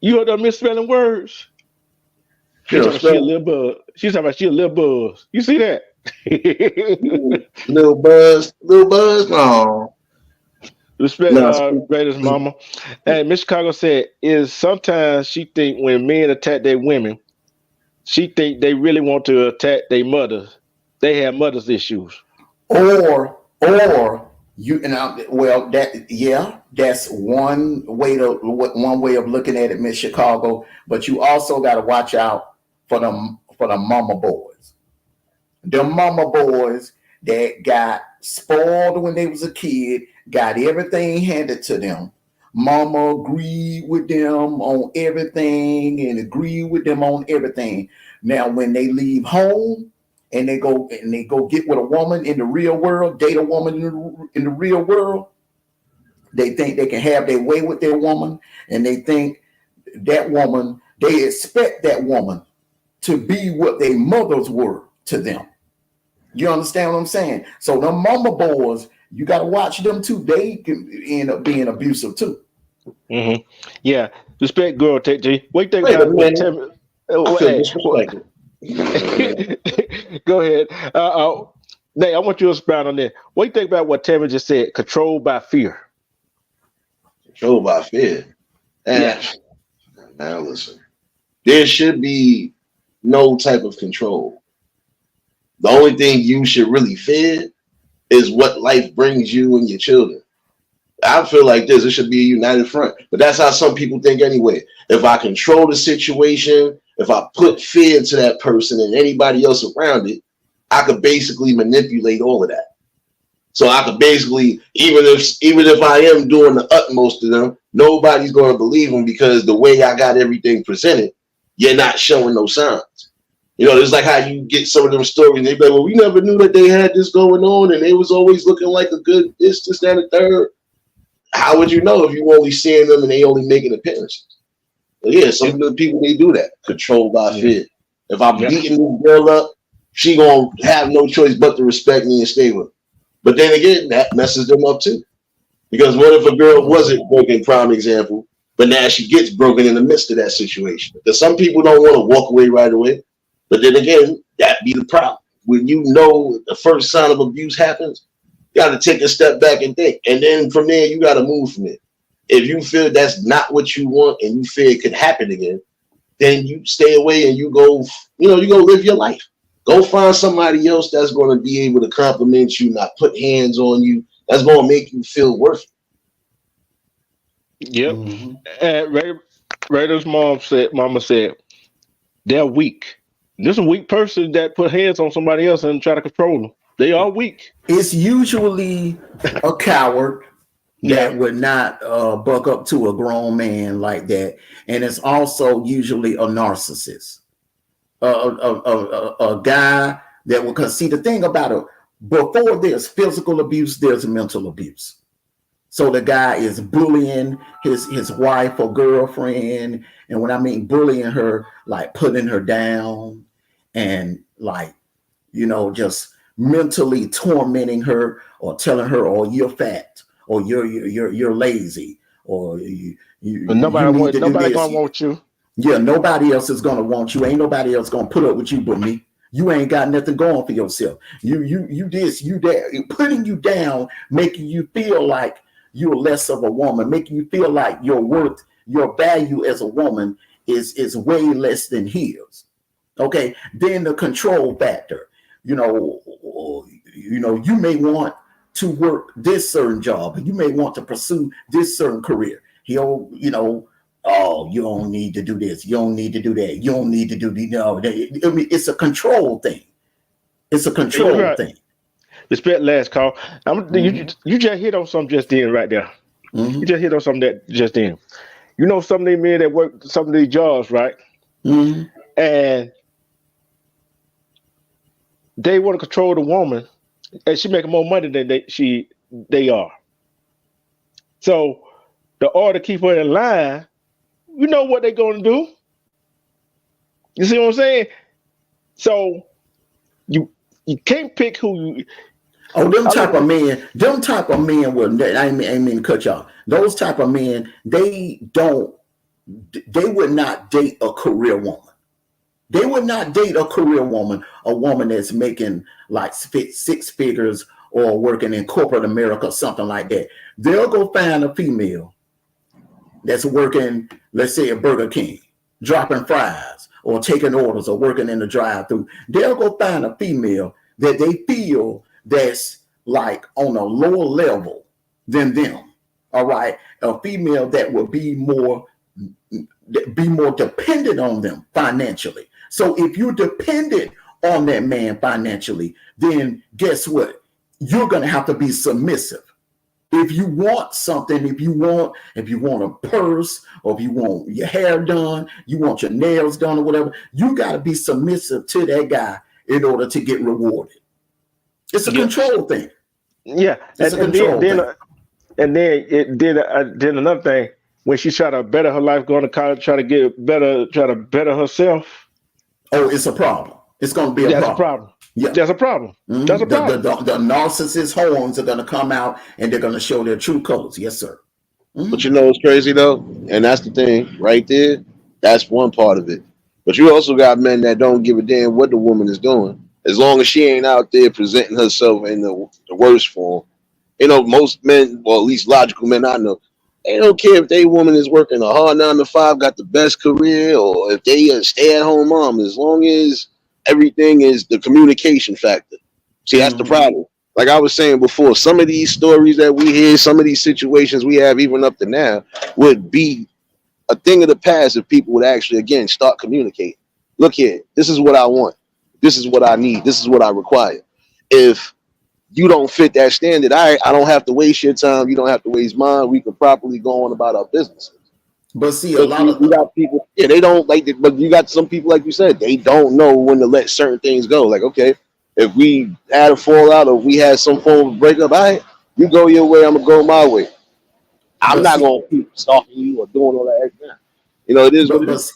You heard them misspelling words. She's talking about she a little buzz. She's talking about she a little buzz. You see that? Little buzz. No. Respect greatest mama. And Miss Chicago said is sometimes she think when men attack their women, she think they really want to attack their mothers. They have mothers issues. Or Well, that's one way of looking at it, Miss Chicago. But you also got to watch out for the mama boys. The mama boys that got spoiled when they was a kid, got everything handed to them. Mama agreed with them on everything and agreed with them on everything. Now, when they leave home and they go get with a woman in the real world, date a woman in the real world, they think they can have their way with their woman, and they think they expect that woman to be what their mothers were to them. You understand what I'm saying? So the mama boys, you got to watch them too. They can end up being abusive too. Mm-hmm. Yeah, respect, girl. T. What do you think Wait a about what minute. Tammy? I feel disrespected. Go ahead. Nate, I want you to expound on that. What do you think about what Tammy just said? Controlled by fear. Controlled by fear. Yeah. Now listen, there should be no type of control. The only thing you should really fear is what life brings you and your children. I feel like this, it should be a united front. But that's how some people think anyway. If I control the situation, if I put fear into that person and anybody else around it, I could basically manipulate all of that. So I could basically, even if I am doing the utmost to them, nobody's going to believe them because the way I got everything presented, you're not showing no signs. You know, it's like how you get some of them stories and they be like, well, we never knew that they had this going on and they was always looking like a good this, that, and the third. How would you know if you only seeing them and they only making appearances? But yeah, some of the people, they do that, controlled by fear. If I'm beating this girl up, she gonna have no choice but to respect me and stay with her. But then again, that messes them up too. Because what if a girl wasn't broken, prime example, but now she gets broken in the midst of that situation? Because some people don't want to walk away right away. But then again, that be the problem. When you know the first sign of abuse happens, you got to take a step back and think. And then from there, you got to move from it. If you feel that's not what you want and you feel it could happen again, then you stay away and you go live your life. Go find somebody else that's going to be able to compliment you, not put hands on you. That's going to make you feel worth it. Yep. Mm-hmm. And Raider's mama said, they're weak. There's a weak person that put hands on somebody else and try to control them. They are weak. It's usually a coward that would not buck up to a grown man like that. And it's also usually a narcissist. A guy that will, because see, the thing about it, before there's physical abuse, there's mental abuse. So the guy is bullying his wife or girlfriend. And when I mean bullying her, like putting her down and like, just mentally tormenting her or telling her, oh, you're fat or you're lazy or nobody gonna want you. Yeah, nobody else is gonna want you. Ain't nobody else gonna put up with you but me. You ain't got nothing going for yourself. You this, you that, putting you down, making you feel like you're less of a woman, making you feel like your worth, your value as a woman is way less than his. Okay, then the control factor. You may want to work this certain job, you may want to pursue this certain career. Oh, you don't need to do this. You don't need to do that. You don't need to do it's a control thing. It's a control thing. Respect last call. You just hit on something just then right there. Mm-hmm. You just hit on something that just then. You know, some of these men that work some of these jobs, right? Mm-hmm. And they want to control the woman, and she making more money than they are. So the order to keep her in line, you know what they're going to do. You see what I'm saying? So you can't pick who you. Oh, them type of men will. I ain't mean to cut y'all. Those type of men, they would not date a career woman. They would not date a career woman, a woman that's making like 6 figures or working in corporate America, something like that. They'll go find a female that's working, let's say, at Burger King, dropping fries or taking orders or working in the drive-thru. They'll go find a female that they feel that's like on a lower level than them. All right, a female that will be more dependent on them financially. So if you're dependent on that man financially, then guess what? You're going to have to be submissive. If you want something, if you want a purse, or if you want your hair done, you want your nails done or whatever, you got to be submissive to that guy in order to get rewarded. It's a control thing. Yeah, it's a control thing. And then it did another thing. When she tried to better her life, going to college, try to better herself. Oh, it's a problem. It's going to be a problem. Yeah, that's a problem. Mm-hmm. That's a problem. The narcissist horns are going to come out, and they're going to show their true colors. Yes, sir. Mm-hmm. But you know what's crazy though, and that's the thing right there. That's one part of it. But you also got men that don't give a damn what the woman is doing, as long as she ain't out there presenting herself in the worst form. You know, most men, or at least logical men I know, they don't care if they woman is working a hard 9 to 5, got the best career, or if they a stay-at-home mom, as long as everything is the communication factor. See, that's the problem. Like I was saying before, some of these stories that we hear, some of these situations we have even up to now would be a thing of the past if people would actually, again, start communicating. Look here, this is what I want. This is what I need. This is what I require. If you don't fit that standard, I don't have to waste your time. You don't have to waste mine. We can properly go on about our business. But see, a lot of you got people, they don't like it, but you got some people, like you said, they don't know when to let certain things go. Like, okay, if we had a fallout or we had some form of breakup, all right, you go your way, I'm gonna go my way. I'm not gonna keep stalking you or doing all that extra. You know, it is what it is.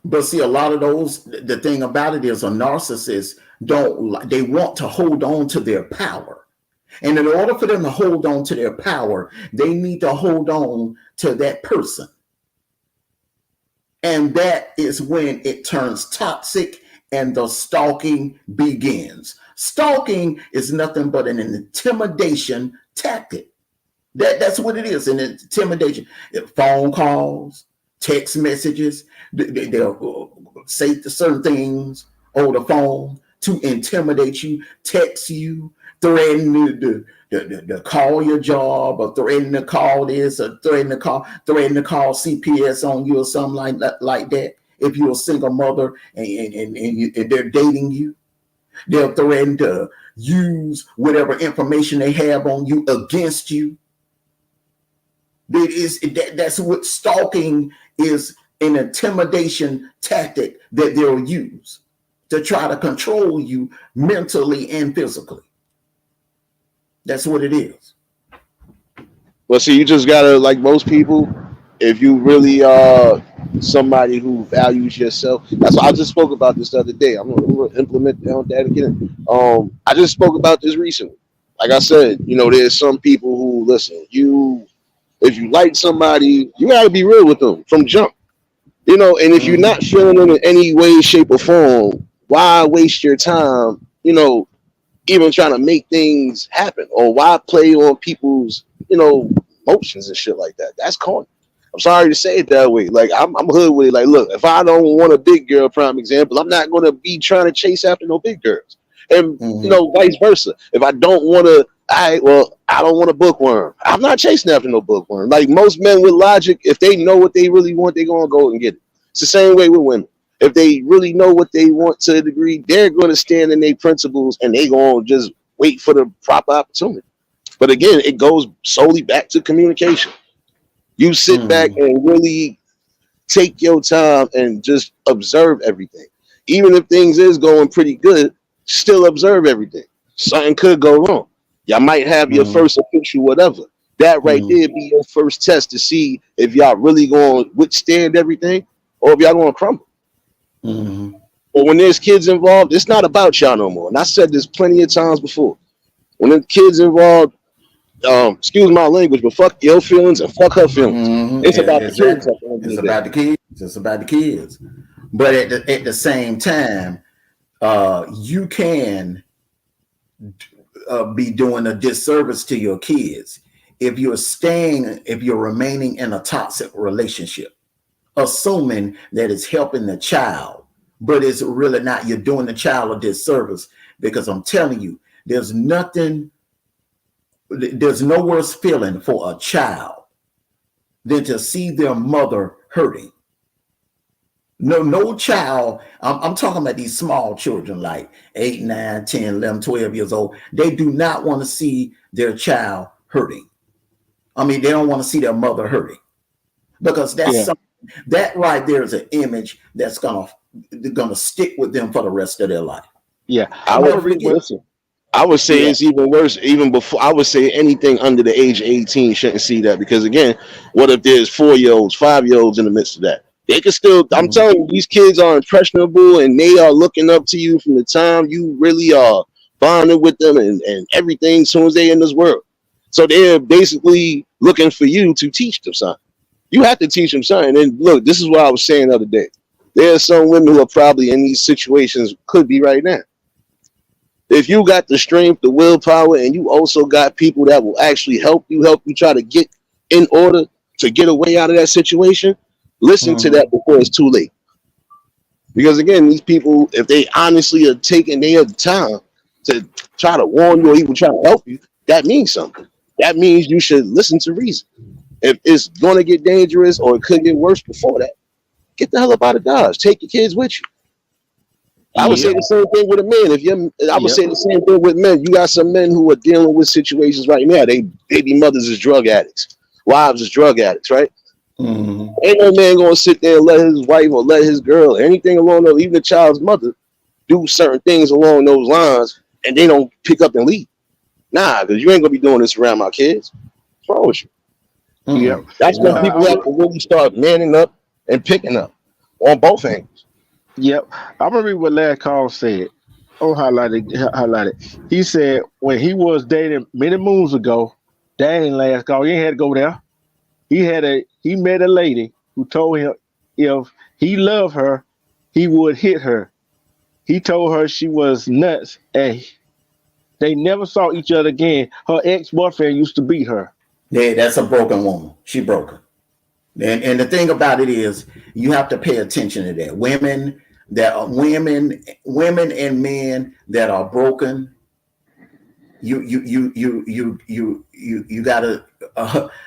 But see, a lot of those, the thing about it is, a narcissist they want to hold on to their power. And in order for them to hold on to their power, they need to hold on to that person. And that is when it turns toxic and the stalking begins. Stalking is nothing but an intimidation tactic. That's what it is, an intimidation. Phone calls, text messages, they'll say certain things over the phone to intimidate you, text you, threaten to call your job, or threaten to call this, or threaten to call CPS on you, or something like that. If you're a single mother and they're dating you, they'll threaten to use whatever information they have on you against you. That's what stalking is, an intimidation tactic that they'll use to try to control you mentally and physically. That's what it is. Well, see, you just gotta, like most people, if you really are somebody who values yourself. That's why I just spoke about this the other day. I'm gonna implement on that again. I just spoke about this recently. Like I said, you know, there's some people who listen. If you like somebody, you gotta be real with them from jump. You know, and if you're not feeling them in any way, shape, or form, why waste your time? You know, even trying to make things happen, or why play on people's, you know, emotions and shit like that? That's corny. I'm sorry to say it that way. Like I'm hood with it. Like, look, if I don't want a big girl, prime example, I'm not gonna be trying to chase after no big girls, and you know, vice versa. If I don't want to, I don't want a bookworm. I'm not chasing after no bookworm. Like most men with logic, if they know what they really want, they're gonna go and get it. It's the same way with women. If they really know what they want to a degree, they're going to stand in their principles and they going to just wait for the proper opportunity. But again, it goes solely back to communication. You sit back and really take your time and just observe everything. Even if things is going pretty good, still observe everything. Something could go wrong. Y'all might have your first official whatever. That right there be your first test to see if y'all really going to withstand everything or if y'all going to crumble. But when there's kids involved, it's not about y'all no more. And I said this plenty of times before. When the kids involved, excuse my language, but fuck your feelings and fuck her feelings. It's about the kids. It's about the kids. It's about the kids. But at the same time, you can be doing a disservice to your kids if you're remaining in a toxic relationship, assuming that it's helping the child, but it's really not. You're doing the child a disservice, because I'm telling you, there's nothing there's no worse feeling for a child than to see their mother hurting. No child, I'm talking about these small children like 8, 9, 10, 11, 12 years old. They do not want to see their child hurting. I mean, they don't want to see their mother hurting, because that's something, that right there is an image that's gonna stick with them for the rest of their life. Yeah, I would say it's even worse. Even before, I would say anything under the age of 18 shouldn't see that, because again, what if there's 4-year-olds, 5-year-olds in the midst of that? They can still. I'm telling you, these kids are impressionable, and they are looking up to you from the time you really are bonding with them and everything. As soon as they're in this world, so they're basically looking for you to teach them something. You have to teach them something. And look, this is what I was saying the other day. There are some women who are probably in these situations, could be right now. If you got the strength, the willpower, and you also got people that will actually help you try to get in order to get a way out of that situation, listen to that before it's too late. Because again, these people, if they honestly are taking their time to try to warn you or even try to help you, that means something. That means you should listen to reason. If it's going to get dangerous or it could get worse before that, get the hell up out of Dodge. Take your kids with you. I would say the same thing with a man. I would say the same thing with men. You got some men who are dealing with situations right now. They baby mothers is drug addicts, wives is drug addicts, right? Ain't no man gonna sit there and let his wife or let his girl, anything along those, even the child's mother, do certain things along those lines, and they don't pick up and leave. Nah, because you ain't gonna be doing this around my kids. What's wrong with you? That's when people have to really start manning up and picking up on both angles. Yep. I'm gonna read what Last Call said. Oh, highlighted. He said when he was dating many moons ago, that ain't Last Call. He ain't had to go there. He met a lady who told him if he loved her, he would hit her. He told her she was nuts, and they never saw each other again. Her ex-boyfriend used to beat her. Yeah, that's a broken woman. She broken. And the thing about it is, you have to pay attention to that. Women and men that are broken, you gotta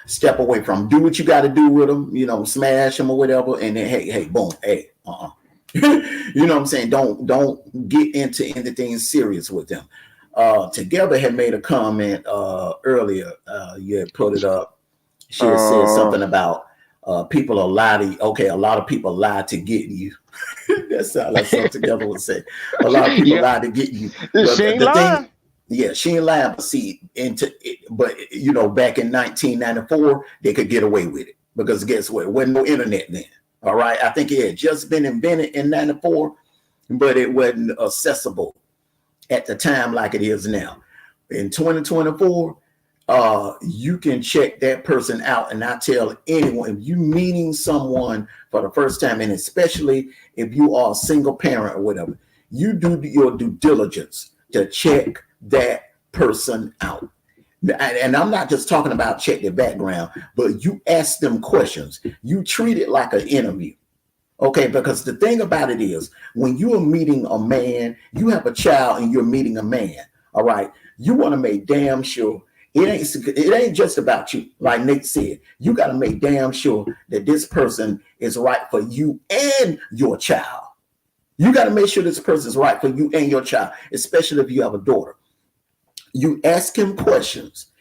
step away from them. Do what you got to do with them. Smash them or whatever, and then hey, boom, hey, you know what I'm saying? Don't get into anything serious with them. Together had made a comment earlier. You had put it up. She had said something about people are lying. Okay, a lot of people lie to get you. That sounds like something Together would say. A lot of people lie to get you. She ain't lying. Yeah, she ain't lying. But see, back in 1994, they could get away with it because guess what? There wasn't no internet then. All right, I think it had just been invented in '94, but it wasn't accessible at the time like it is now. In 2024, you can check that person out, and I tell anyone, if you meeting someone for the first time, and especially if you are a single parent or whatever, you do your due diligence to check that person out. And I'm not just talking about check their background, but you ask them questions. You treat it like an interview. Okay, because the thing about it is, when you are meeting a man, you have a child and you're meeting a man, all right, you want to make damn sure it ain't just about you. Like Nate said, you got to make damn sure that this person is right for you and your child. You got to make sure this person is right for you and your child, especially if you have a daughter. You ask him questions,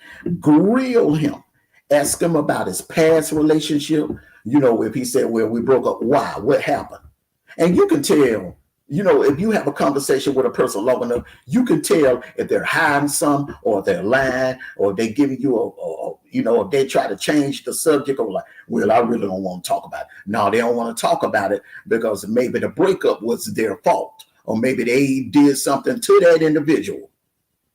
grill him, ask him about his past relationship. If he said, well, we broke up, why? What happened? And you can tell, if you have a conversation with a person long enough, you can tell if they're hiding some or they're lying or they're giving you if they try to change the subject or like, well, I really don't want to talk about it. No, they don't want to talk about it because maybe the breakup was their fault or maybe they did something to that individual.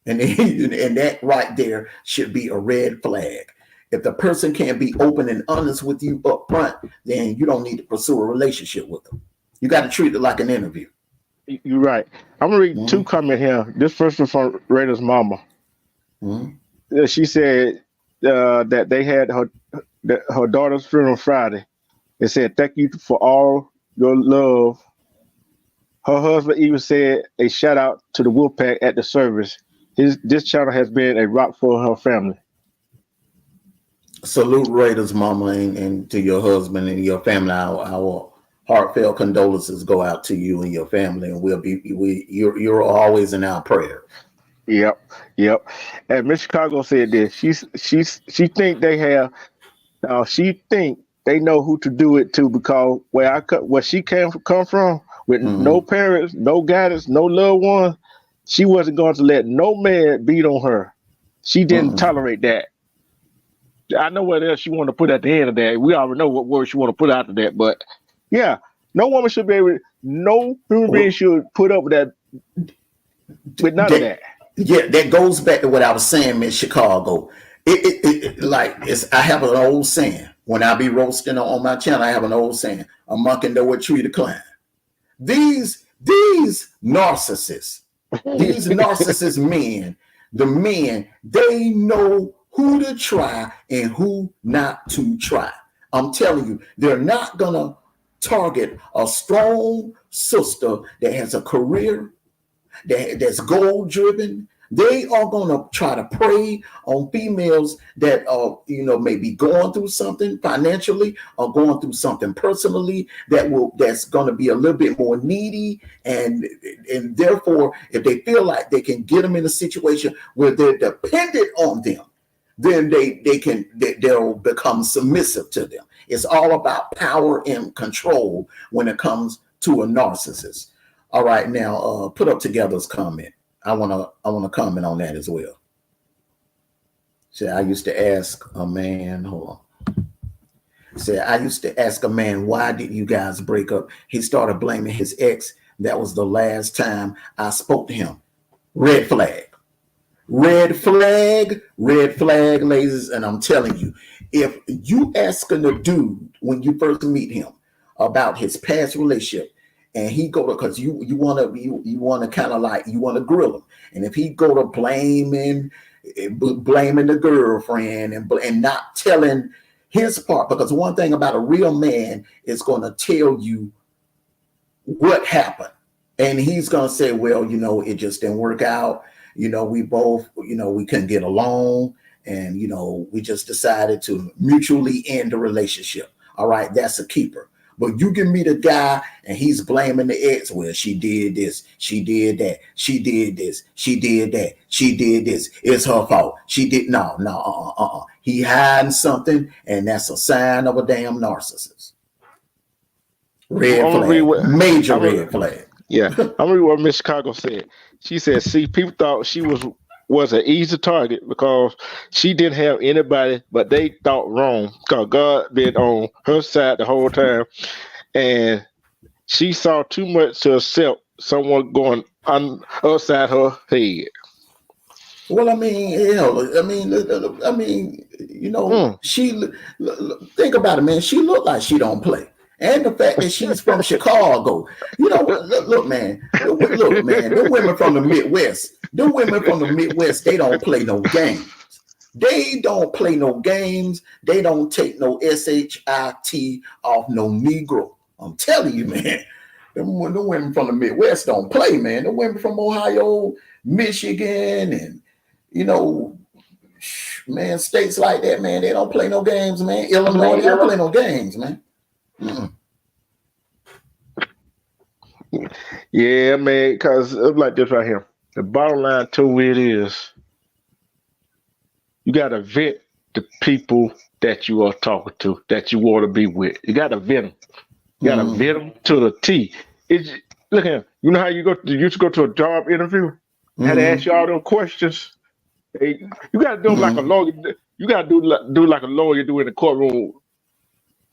And that right there should be a red flag. If the person can't be open and honest with you up front, then you don't need to pursue a relationship with them. You got to treat it like an interview. You're right. I'm going to read two comments here. This first one from Raider's mama. She said that they had her daughter's funeral Friday. They said, thank you for all your love. Her husband even said a shout out to the Wolfpack at the service. This channel has been a rock for her family. Salute Raiders, mama, and to your husband and your family. Our heartfelt condolences go out to you and your family, and you're always in our prayer. Yep, yep. And Miss Chicago said this. She think they have. She think they know who to do it to because where she come from with no Mm-hmm. parents, no guidance, no loved one. She wasn't going to let no man beat on her. She didn't Mm-mm. tolerate that. I know what else she want to put at the end of that. We already know what word she want to put after that. But yeah, no woman should be able. No human being Well, should put up with that with none of that that. yeah, that goes back to what I was saying in Chicago. Like it's. I have an old saying when I be roasting on my channel. I have an old saying: "A monkey know what tree to climb." These narcissists, these narcissist men, the men, they know who to try and who not to try. I'm telling you, they're not gonna target a strong sister that has a career that's goal driven. They are going to try to prey on females that are, maybe going through something financially or going through something personally that's going to be a little bit more needy, and therefore, if they feel like they can get them in a situation where they're dependent on them, then they'll become submissive to them. It's all about power and control when it comes to a narcissist. All right, now put up together's comment. I wanna comment on that as well. So I used to ask a man, hold on. Say I used to ask a man, why did you guys break up? He started blaming his ex. That was the last time I spoke to him. Red flag. Red flag, ladies. And I'm telling you, if you asking a dude when you first meet him about his past relationship, and he go to because you want to kind of like you want to grill him, and if he go to blaming the girlfriend and not telling his part, because one thing about a real man is going to tell you what happened, and he's going to say, well, it just didn't work out. We both, we couldn't get along, and we just decided to mutually end the relationship. All right, that's a keeper. But you give me the guy and he's blaming the ex. Well, she did this, she did that, she did this, she did that, she did this. It's her fault. She did no. He hiding something, and that's a sign of a damn narcissist. I'm Red gonna read flag, what major I'm gonna, red flag. yeah. I'm gonna read what Miss Chicago said. She said, "See, people thought she was an easy target because she didn't have anybody, but they thought wrong because God been on her side the whole time, and she saw too much to accept someone going on upside her head." Well, I mean, hell, Mm. think about it, man. She looked like she don't play, and the fact that she's from Chicago. Look, man, the women from the Midwest, they don't play no games. They don't play no games. They don't take no shit off no Negro. I'm telling you, man. The women from the Midwest don't play, man. The women from Ohio, Michigan, and you know, man, states like that, man, they don't play no games, man. Illinois, they don't play no games, man. Mm-mm. Yeah, man, because it's like this right here. The bottom line to it is you got to vet the people that you are talking to, that you want to be with. You got to vet them. You got to vet them to the T. Look here. You know how you used to go to a job interview? Had to ask Mm-hmm. you all them questions. You got to do them like a Mm-hmm. lawyer. You got to do like a lawyer do in the courtroom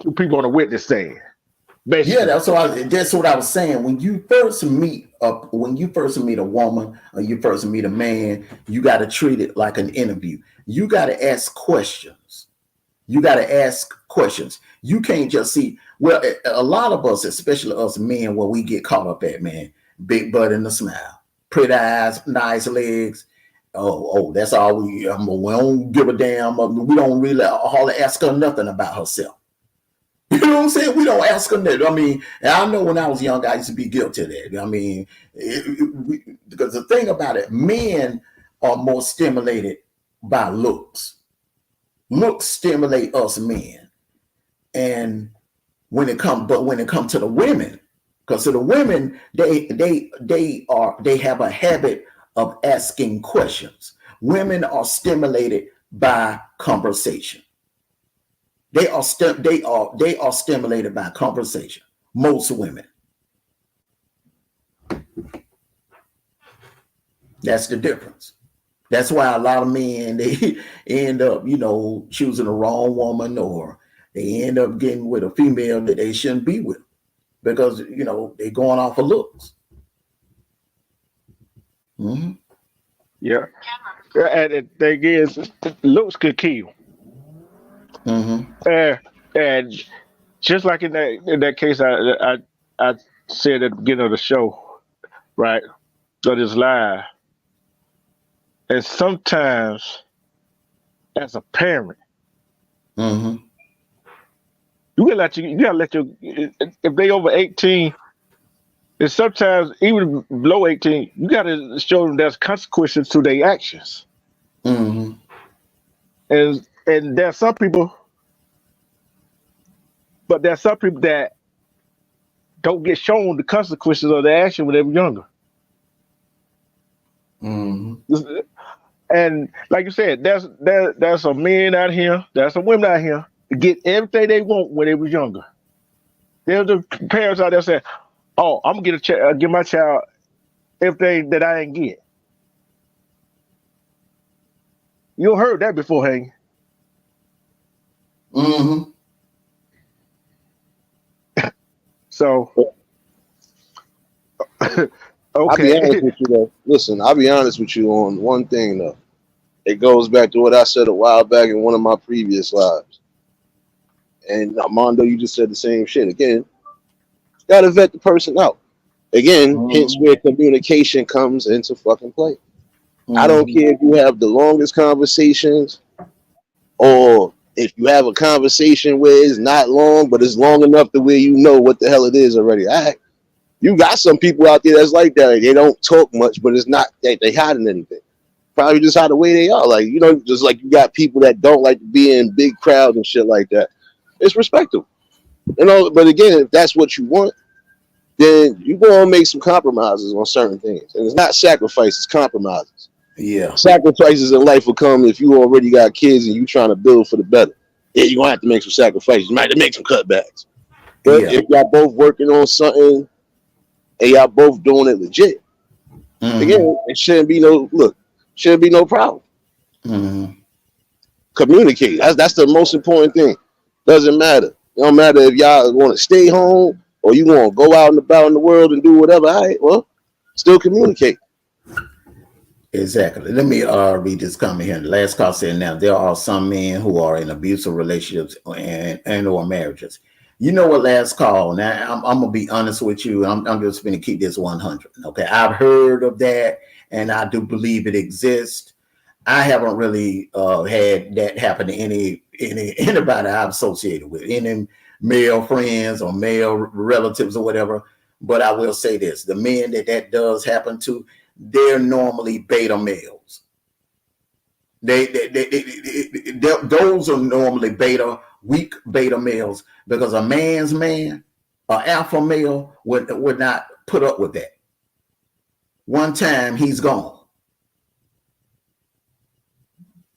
to people on the witness stand. Yeah, Basically. that's what I was saying. When you first meet a woman or you first meet a man, you got to treat it like an interview. You got to ask questions. You can't just see. Well, a lot of us, especially us men, where we get caught up at, man, big butt and a smile, pretty eyes, nice legs. That's all we don't give a damn. We don't really hardly ask her nothing about herself. You know what I'm saying? We don't ask them that. I mean, and I know when I was young, I used to be guilty of that. I mean, because the thing about it, men are more stimulated by looks. Looks stimulate us men. And when it comes to the women, because to the women, they have a habit of asking questions. Women are stimulated by conversation. They are stimulated by conversation. Most women. That's the difference. That's why a lot of men, they end up, choosing the wrong woman, or they end up getting with a female that they shouldn't be with, because they're going off of looks. Mm-hmm. Yeah. And the thing is, looks could kill. Mm-hmm. And just like in that case, I said at the beginning of the show, right? So this live. And sometimes, as a parent, Mm-hmm. you gotta let your, if they over 18, and sometimes even below 18, you gotta show them there's consequences to their actions. Mm-hmm. And there's some people that don't get shown the consequences of their action when they were younger. Mm-hmm. And like you said, there's some men out here, there's some women out here that get everything they want when they was younger. There's the parents out there saying, "Oh, I'm gonna give my child everything that I ain't get." You heard that before, Hank? Mm-hmm. I'll So, be okay. honest with you though. Listen, I'll be honest with you on one thing though. It goes back to what I said a while back in one of my previous lives. And Armando, you just said the same shit. Again, gotta vet the person out. Again, hence where communication comes into fucking play. I don't care if you have the longest conversations, or if you have a conversation where it's not long, but it's long enough to where you know what the hell it is already. You got some people out there that's like that. They don't talk much, but it's not that they hiding anything. Probably just how the way they are. Like, just like you got people that don't like to be in big crowds and shit like that. It's respectable. But again, if that's what you want, then you're going to make some compromises on certain things. And it's not sacrifice, it's compromises. Yeah. Sacrifices in life will come if you already got kids and you trying to build for the better. Yeah, you're going to have to make some sacrifices. You might have to make some cutbacks. But if y'all both working on something and y'all both doing it legit, again, it shouldn't be no problem. Communicate. That's the most important thing. Doesn't matter. It don't matter if y'all want to stay home or you want to go out and about in the world and do whatever. All right, well, still communicate. Exactly. Let me read this comment here. The last call said, now there are some men who are in abusive relationships and or marriages. You know what, last call. Now I'm gonna be honest with you. I'm just gonna keep this 100. Okay, I've heard of that, and I do believe it exists. I haven't really had that happen to anybody I've associated with, any male friends or male relatives or whatever. But I will say this: the men that does happen to, they're normally beta males. Those are normally weak beta males, because a man's man, an alpha male, would not put up with that. One time he's gone.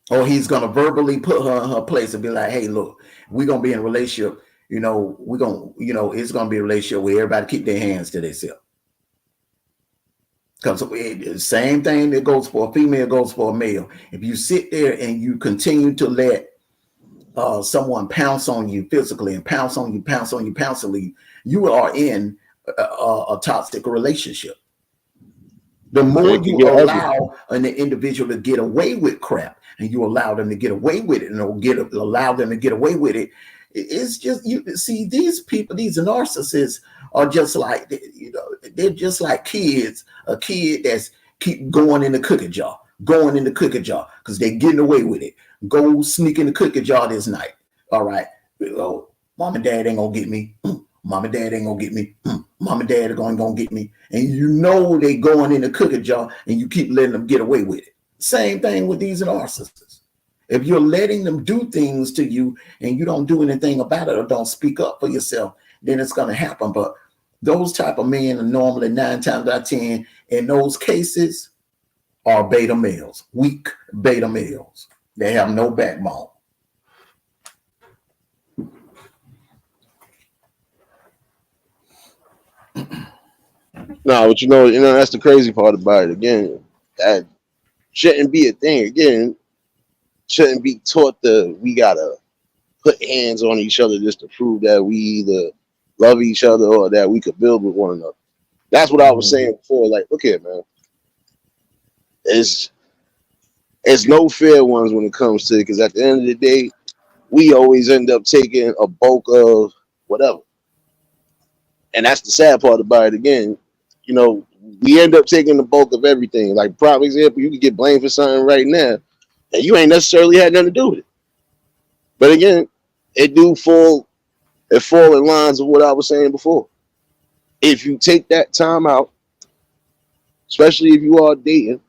Or he's gonna verbally put her in her place and be like, hey, look, we're gonna be in a relationship, it's gonna be a relationship where everybody keep their hands to themselves. Because the same thing that goes for a female goes for a male. If you sit there and you continue to let someone pounce on you physically and pounce on you, you are in a toxic relationship. The more you allow an individual to get away with crap, and you allow them to get away with it, and allow them to get away with it, it's just, you see, these people, these narcissists are just like, they're just like kids. A kid that's keep going in the cookie jar, because they're getting away with it. Go sneak in the cookie jar this night. All right. Oh, mom and dad ain't gonna get me. Mom and dad ain't gonna get me. Mom and dad are gonna get me. And they going in the cookie jar, and you keep letting them get away with it. Same thing with these narcissists. If you're letting them do things to you and you don't do anything about it or don't speak up for yourself, then it's going to happen. But those type of men are normally 9 times out of 10 in those cases are beta males, weak beta males. They have no backbone. No, but that's the crazy part about it. Again, that shouldn't be a thing. Again, shouldn't be taught that we gotta put hands on each other just to prove that we either love each other or that we could build with one another. That's what I was saying before. Like, look here, man. It's no fair ones when it comes to it, because at the end of the day, we always end up taking a bulk of whatever. And that's the sad part about it. Again, we end up taking the bulk of everything. Like, prime example, you could get blamed for something right now, and you ain't necessarily had nothing to do with it. But again, it fall in lines of what I was saying before. If you take that time out, especially if you are dating,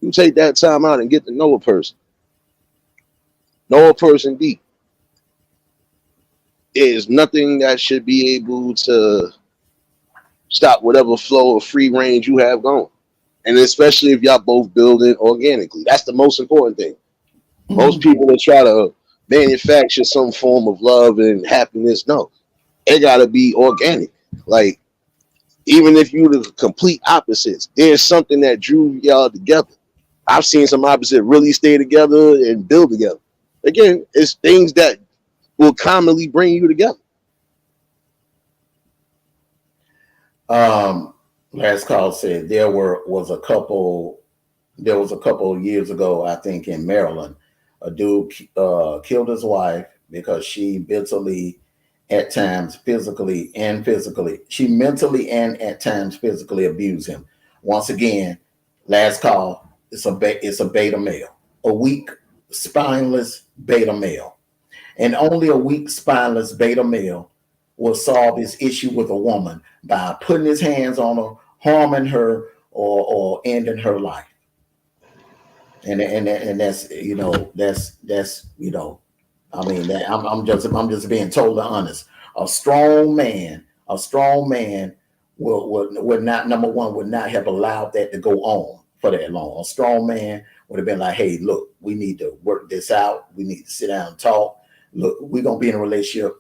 you take that time out and get to know a person. Know a person deep. There's nothing that should be able to stop whatever flow of free range you have going. And especially if y'all both building organically. That's the most important thing. Most people that try to manufacture some form of love and happiness, no. It gotta be organic. Like, even if you the complete opposites, there's something that drew y'all together. I've seen some opposites really stay together and build together. Again, it's things that will commonly bring you together. Last call said there was a couple of years ago, I think in Maryland, a dude killed his wife because she mentally at times physically and at times physically abused him. Once again, last call, it's a beta male, a weak, spineless beta male. And only a weak, spineless beta male will solve his issue with a woman by putting his hands on her, harming her, or ending her life. And that's I mean, that I'm just being totally honest. A strong man would not, number one, would not have allowed that to go on for that long. A strong man would have been like, hey, look, we need to work this out. We need to sit down and talk. Look, we're gonna be in a relationship.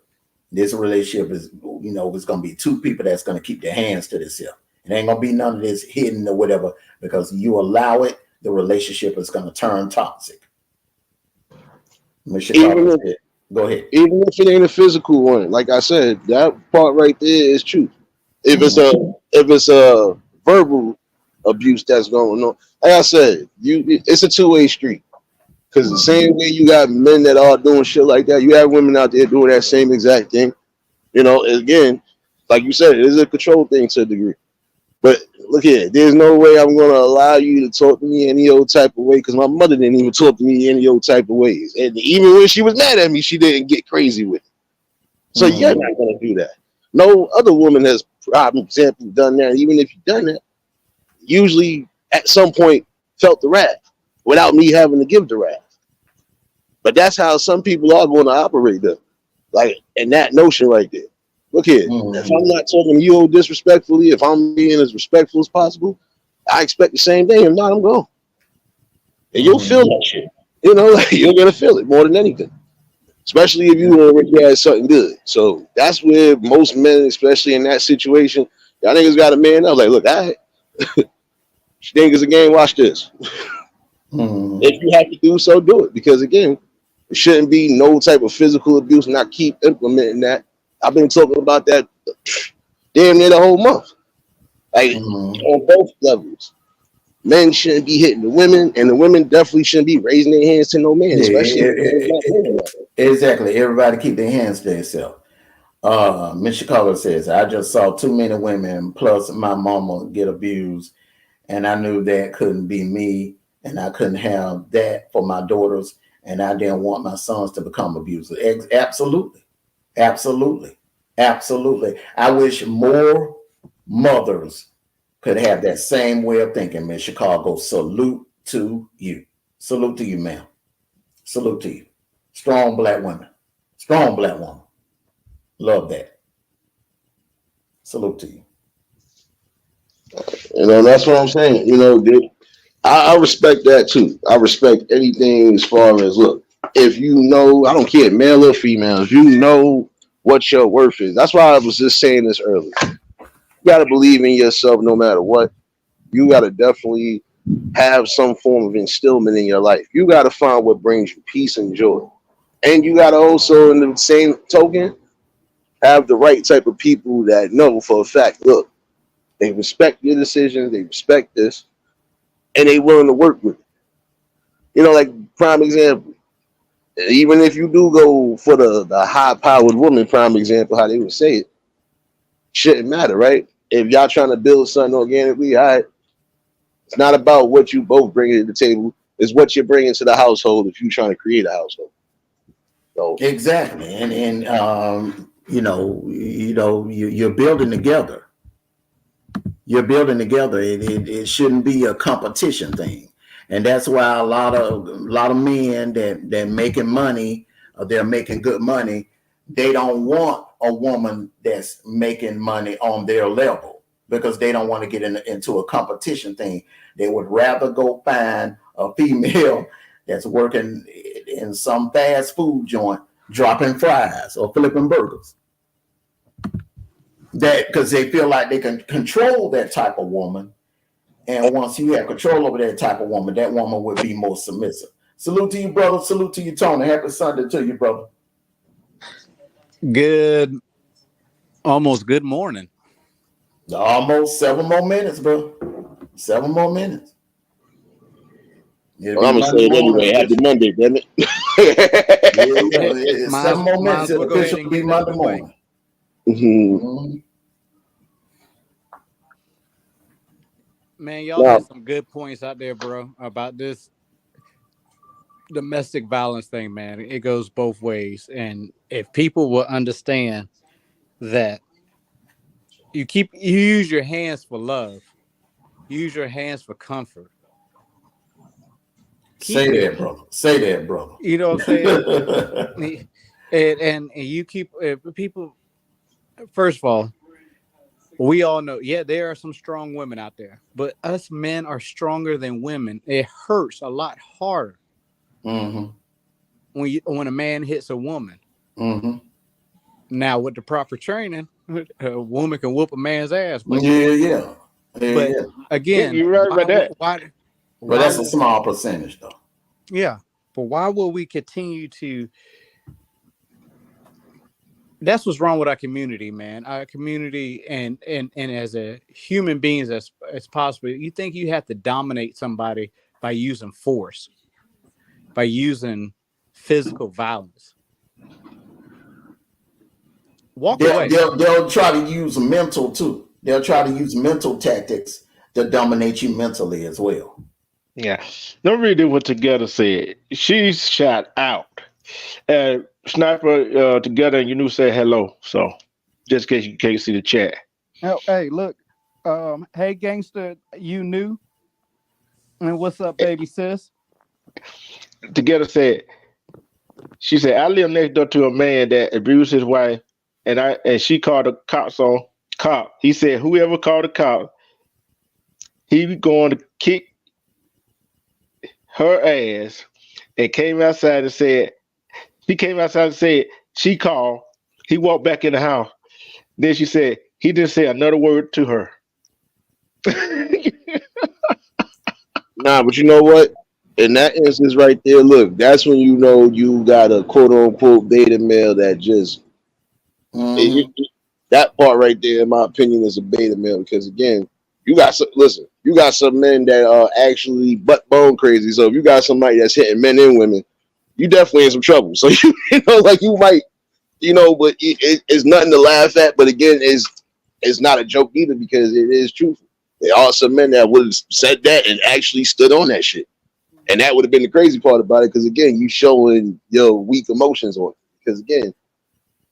This relationship is, it's gonna be two people that's gonna keep their hands to themselves. It ain't gonna be none of this hidden or whatever, because you allow it, the relationship is gonna turn toxic. Go ahead. Even if it ain't a physical one, like I said, that part right there is true. If it's a verbal abuse that's going on, like I said, it's a two-way street. Because the same way you got men that are doing shit like that, you have women out there doing that same exact thing. Again, like you said, it is a control thing to a degree. But look here, there's no way I'm going to allow you to talk to me any old type of way, because my mother didn't even talk to me any old type of ways. And even when she was mad at me, she didn't get crazy with it. So you're not going to do that. No other woman has, for example, done that. Even if you've done that, usually at some point felt the wrath without me having to give the wrath. But that's how some people are going to operate them. Like, and that notion right there. Look here, if I'm not talking to you disrespectfully, if I'm being as respectful as possible, I expect the same thing. If not, I'm gone. And you'll feel that shit. You're going to feel it more than anything. Especially if you already had something good. So that's where most men, especially in that situation, y'all niggas got a man up. Like, look, all right. You think it's a game? Watch this. If you have to do so, do it. Because again, it shouldn't be no type of physical abuse, and I keep implementing that. I've been talking about that damn near the whole month. Like, on both levels. Men shouldn't be hitting the women, and the women definitely shouldn't be raising their hands to no man, Exactly. Everybody keep their hands to themselves. Miss Chicago says, I just saw too many women plus my mama get abused, and I knew that couldn't be me, and I couldn't have that for my daughters, and I didn't want my sons to become abusers. Absolutely. I wish more mothers could have that same way of thinking. Miss Chicago, salute to you, ma'am. Salute to you. Strong black women. Strong black woman. Love that. Salute to you. You know, that's what I'm saying. You know, I respect that too. I respect anything as far as look. If you know, I don't care, male or female, if you know what your worth is. That's why I was just saying this earlier. You gotta believe in yourself no matter what. You gotta definitely have some form of instillment in your life. You gotta find what brings you peace and joy. And you gotta also, in the same token, have the right type of people that know for a fact, look, they respect your decisions, they respect this, and they willing to work with it. You know, like prime example. Even if you do go for the high-powered woman, prime example, how they would say it, shouldn't matter, right? If y'all trying to build something organically, all right, it's not about what you both bring to the table. It's what you're bringing to the household if you're trying to create a household. So Exactly. And you're building together. You're building together. It shouldn't be a competition thing. And that's why a lot of men that making money, they're making good money. They don't want a woman that's making money on their level because they don't want to get into a competition thing. They would rather go find a female that's working in some fast food joint, dropping fries or flipping burgers. That because they feel like they can control that type of woman. And once you have control over that type of woman, that woman would be more submissive. Salute to you, brother. Salute to you, Tony. Happy Sunday to you, brother. Almost good morning. Almost 7 more minutes, bro. 7 more minutes. well, I'm gonna say it anyway. Happy Monday, damn it. It's 7 more minutes. It'll officially be Monday morning. Mm-hmm. Man, y'all got some good points out there, bro, about this domestic violence thing, man. It goes both ways. And if people will understand that you use your hands for love, use your hands for comfort. Say that, brother. Say that, brother. You know what I'm saying? and you keep people. First of all, we all know, yeah, there are some strong women out there, but us men are stronger than women. It hurts a lot harder when a man hits a woman. Mm-hmm. Now, with the proper training, a woman can whoop a man's ass. But again, you're right about that. Well, that's a small percentage, though. Yeah, but why will we continue to? That's what's wrong with our community, man. Our community and as a human beings as possible. You think you have to dominate somebody by using force, by using physical violence. They'll try to use mental too. They'll try to use mental tactics to dominate you mentally as well. Yeah. Don't read what Together said. She's shot out. Sniper Together and you said hello. So just in case you can't see the chat. Oh, hey, look. Hey, gangster, you knew. And what's up, baby sis? Together said, she said, I live next door to a man that abused his wife, and she called the cops on cop. He said, whoever called the cop, he going to kick her ass, and came outside and said, she called. He walked back in the house. Then she said, he didn't say another word to her. Nah, but you know what? In that instance right there, look, that's when you know you got a quote unquote beta male that just that part right there, in my opinion, is a beta male because again, you got some men that are actually butt bone crazy. So if you got somebody that's hitting men and women, you definitely in some trouble. So you might, but it's nothing to laugh at. But again, it's not a joke either because it is truthful. There are some men that would have said that and actually stood on that shit. And that would have been the crazy part about it because, again, you showing your weak emotions on it. Because, again,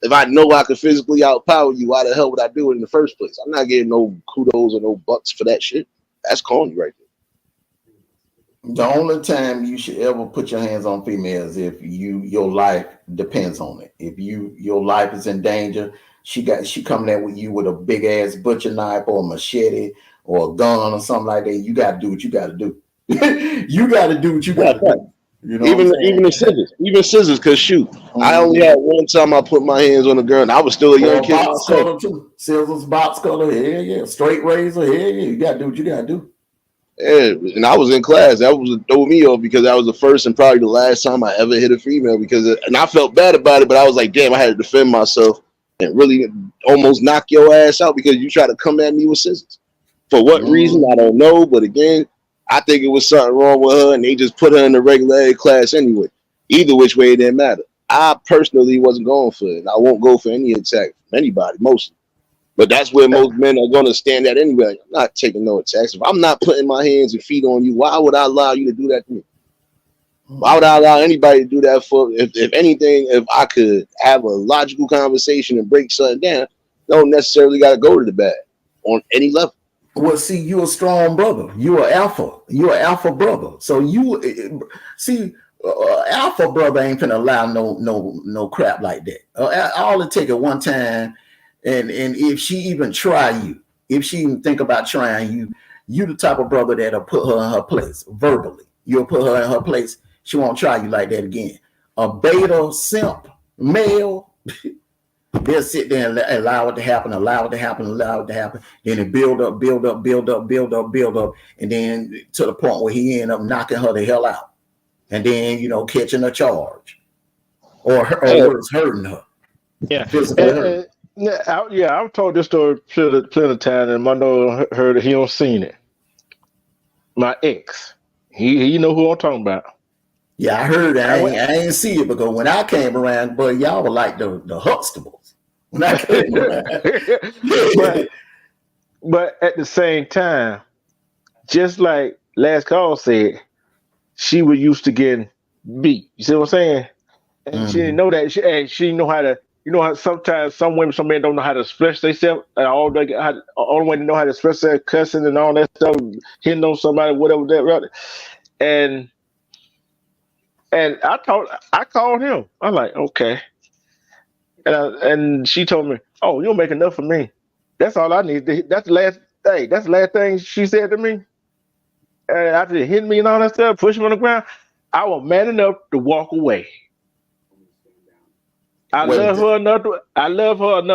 if I know I could physically outpower you, why the hell would I do it in the first place? I'm not getting no kudos or no bucks for that shit. That's corny right The only time you should ever put your hands on females if your life depends on it. If your life is in danger, she coming there with you with a big ass butcher knife or a machete or a gun or something like that. You got to do what you got to do. You got to do what you got to do. You know what I'm saying? Even scissors, cause shoot, I only had one time I put my hands on a girl, and I was still a young Or kid box myself. cutter too. Scissors, box cutter. Yeah, yeah. Straight razor. Yeah, yeah. You got to do what you got to do. Yeah, and I was in class. That was throw me off because that was the first and probably the last time I ever hit a female. And I felt bad about it, but I was like, damn, I had to defend myself and really almost knock your ass out because you try to come at me with scissors. For what reason, I don't know. But again, I think it was something wrong with her, and they just put her in the regular ed class anyway. Either which way, it didn't matter. I personally wasn't going for it. I won't go for any attack from anybody, mostly. But that's where most men are going to stand at anyway. I'm not taking no attacks. If I'm not putting my hands and feet on you, why would I allow you to do that to me? Why would I allow anybody to do that for? If anything, if I could have a logical conversation and break something down, don't necessarily got to go to the bad on any level. Well, see, you're a strong brother. You're an alpha. You're an alpha brother. So you see, alpha brother ain't finna allow no crap like that. All it take at one time. And if she even try you, if she even think about trying you, you the type of brother that'll put her in her place verbally. You'll put her in her place. She won't try you like that again. A beta simp male, they'll sit there and allow it to happen, allow it to happen, allow it to happen. Then it build up, and then to the point where he end up knocking her the hell out, and then catching a charge, or worse, hurting her. Yeah, physically hurting. I've told this story plenty of times, and Mondo heard it. He don't seen it. My ex, he know who I'm talking about. Yeah, I heard it. I ain't see it because when I came around, but y'all were like the Huxtables. When I came around. but at the same time, just like last call said, she was used to getting beat. You see what I'm saying? And she didn't know that. She didn't know how to. You know how sometimes some men don't know how to express themselves. All the only way they know how to express their cussing and all that stuff, hitting on somebody, whatever that. And I called him. I'm like, okay. And she told me, "Oh, you'll make enough for me. That's all I need. That's the last thing. That's the last thing she said to me. And after it hit me and all that stuff, push me on the ground, I was man enough to walk away. I love her enough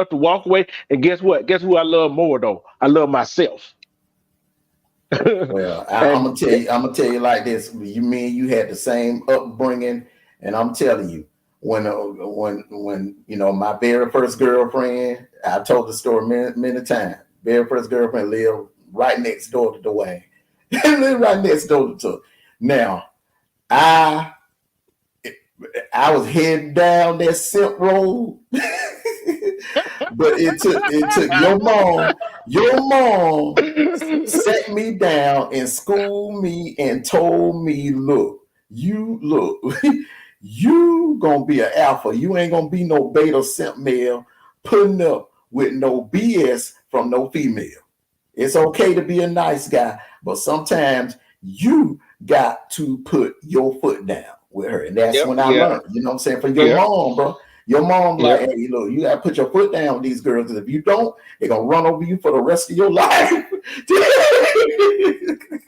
to walk away. And guess what? Guess who I love more though? I love myself. Well, I'm gonna tell you like this. You had the same upbringing, and I'm telling you, when my very first girlfriend, I told the story many times. Very first girlfriend lived right next door to Dwayne. Lived right next door to. Now, I was heading down that Silk Road, but it took your mom set me down and schooled me and told me, look, you gonna be an alpha. You ain't gonna be no beta simp male putting up with no BS from no female. It's okay to be a nice guy, but sometimes you got to put your foot down with her. And that's when I learned, you know what I'm saying? For your mom, bro. Your mom like, hey, look, you gotta put your foot down with these girls. Because if you don't, they're gonna run over you for the rest of your life.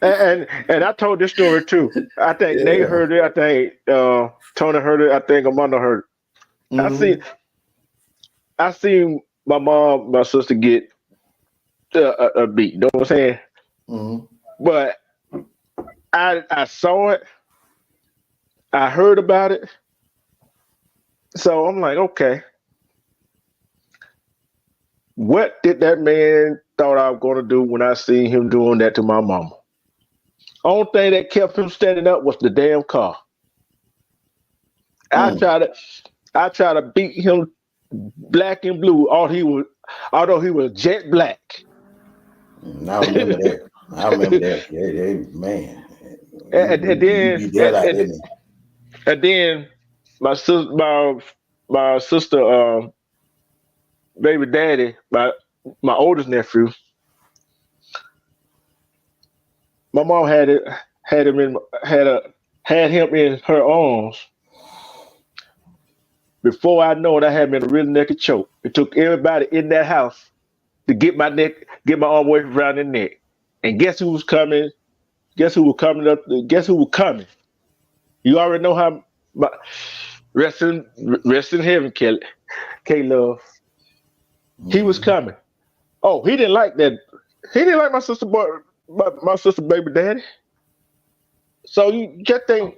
and I told this story too. I think Nate heard it. I think Tony heard it. I think Amanda heard it. I seen my mom, my sister get a beat. You know what I'm saying? But I saw it. I heard about it. So I'm like, okay. What did that man thought I was going to do when I seen him doing that to my mama? Only thing that kept him standing up was the damn car. I tried to beat him black and blue, although he was jet black. I remember that. Yeah, man. And then my sister, baby daddy, my oldest nephew, my mom had had him in her arms. Before I know it, I had him in a real naked choke. It took everybody in that house to get my arm away around their neck. And guess who was coming? Guess who was coming up? Guess who was coming? You already know how. Rest in heaven, K-Love. He was coming. Oh, he didn't like that. He didn't like my sister my sister baby daddy. So you just think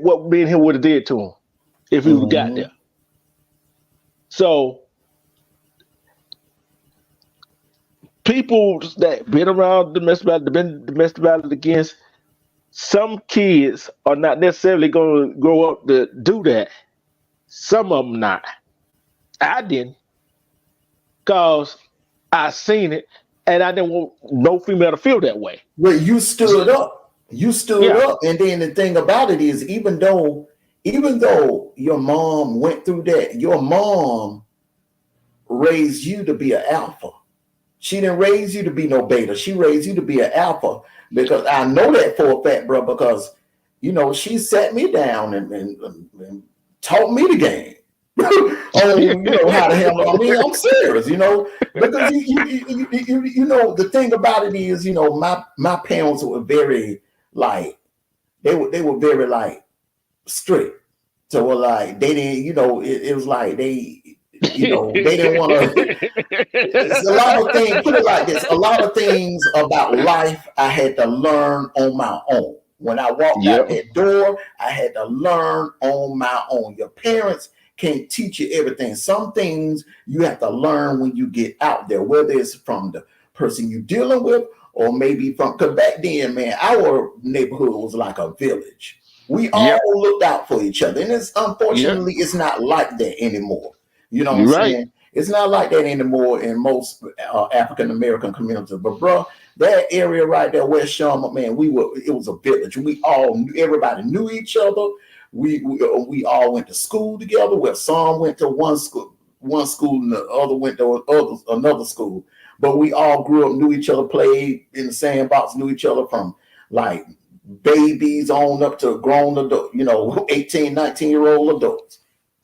what me and him would have did to him if we would have got there. So people that been around domestic violence against, some kids are not necessarily going to grow up to do that. Some of them not. I didn't, cause I seen it, and I didn't want no female to feel that way. Well, you stood up. You stood up, and then the thing about it is, even though your mom went through that, your mom raised you to be an alpha. She didn't raise you to be no beta. She raised you to be an alpha, because I know that for a fact, bro, because, she sat me down and taught me the game. How to handle. I mean, I'm serious, because the thing about it is, my parents were very they were very strict. So they didn't, it was like they didn't want to. It's a lot of things. Put it like this: a lot of things about life I had to learn on my own. When I walked out that door, I had to learn on my own. Your parents can't teach you everything. Some things you have to learn when you get out there, whether it's from the person you're dealing with, or maybe because back then, man, our neighborhood was like a village. We all looked out for each other, and unfortunately, it's not like that anymore. You know what I'm saying? It's not like that anymore in most African American communities. But bro, that area right there, West Sharma, man, it was a village. Everybody knew each other. We all went to school together. Where some went to one school, and the other went to another school. But we all grew up, knew each other, played in the sandbox, knew each other from babies on up to grown adult, 18, 19-year-old adults.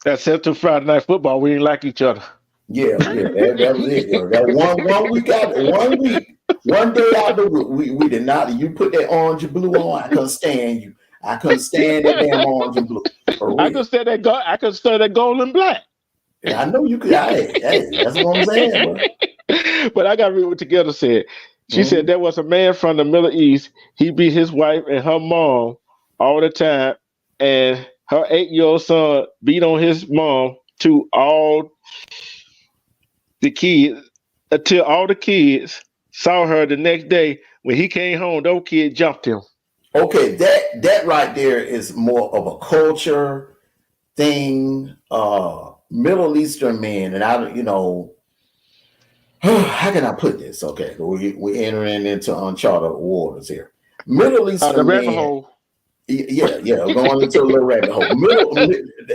Except to Friday Night Football, we didn't like each other. That was it. That one week out, 1 week, one day out the week, we did not. You put that orange and blue on, I couldn't stand you. I couldn't stand that damn orange and blue. I could stand that gold and black. Yeah, I know you could. Hey, that's what I'm saying, bro. But I got to read what Together said. She said there was a man from the Middle East. He beat his wife and her mom all the time, and her 8-year-old son beat on his mom to all the kids, until all the kids saw her the next day. When he came home, those kids jumped him. Okay, that right there is more of a culture thing. Middle Eastern men, and how can I put this? Okay, we're entering into uncharted waters here. Middle Eastern men. Yeah, going into a little rabbit hole.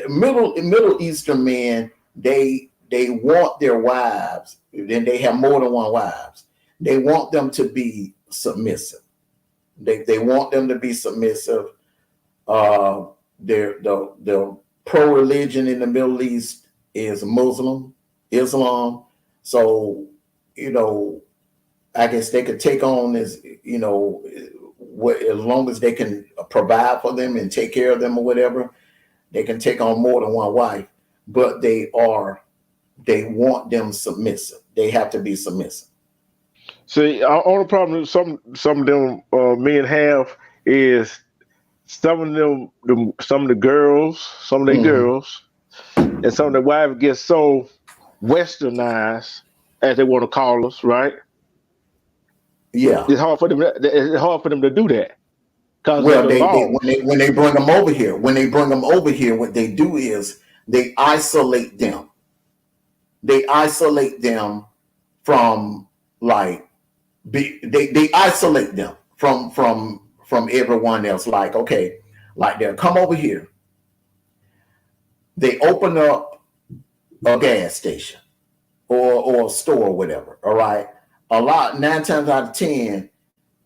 Middle Eastern men, they want their wives, then they have more than one wives. They want them to be submissive. They want them to be submissive. The pro-religion in the Middle East is Islam. So, I guess they could take on as, as long as they can provide for them and take care of them or whatever, they can take on more than one wife, but they want them submissive. They have to be submissive. See, our only problem some of them men have is some of the girls, some of the girls, and some of the wives get so westernized, as they want to call us, right? Yeah, it's hard for them to do that. Well, when they bring them over here, what they do is they isolate them. They isolate them from they isolate them from everyone else. They'll come over here. They open up a gas station or a store or whatever. All right. 9 times out of 10,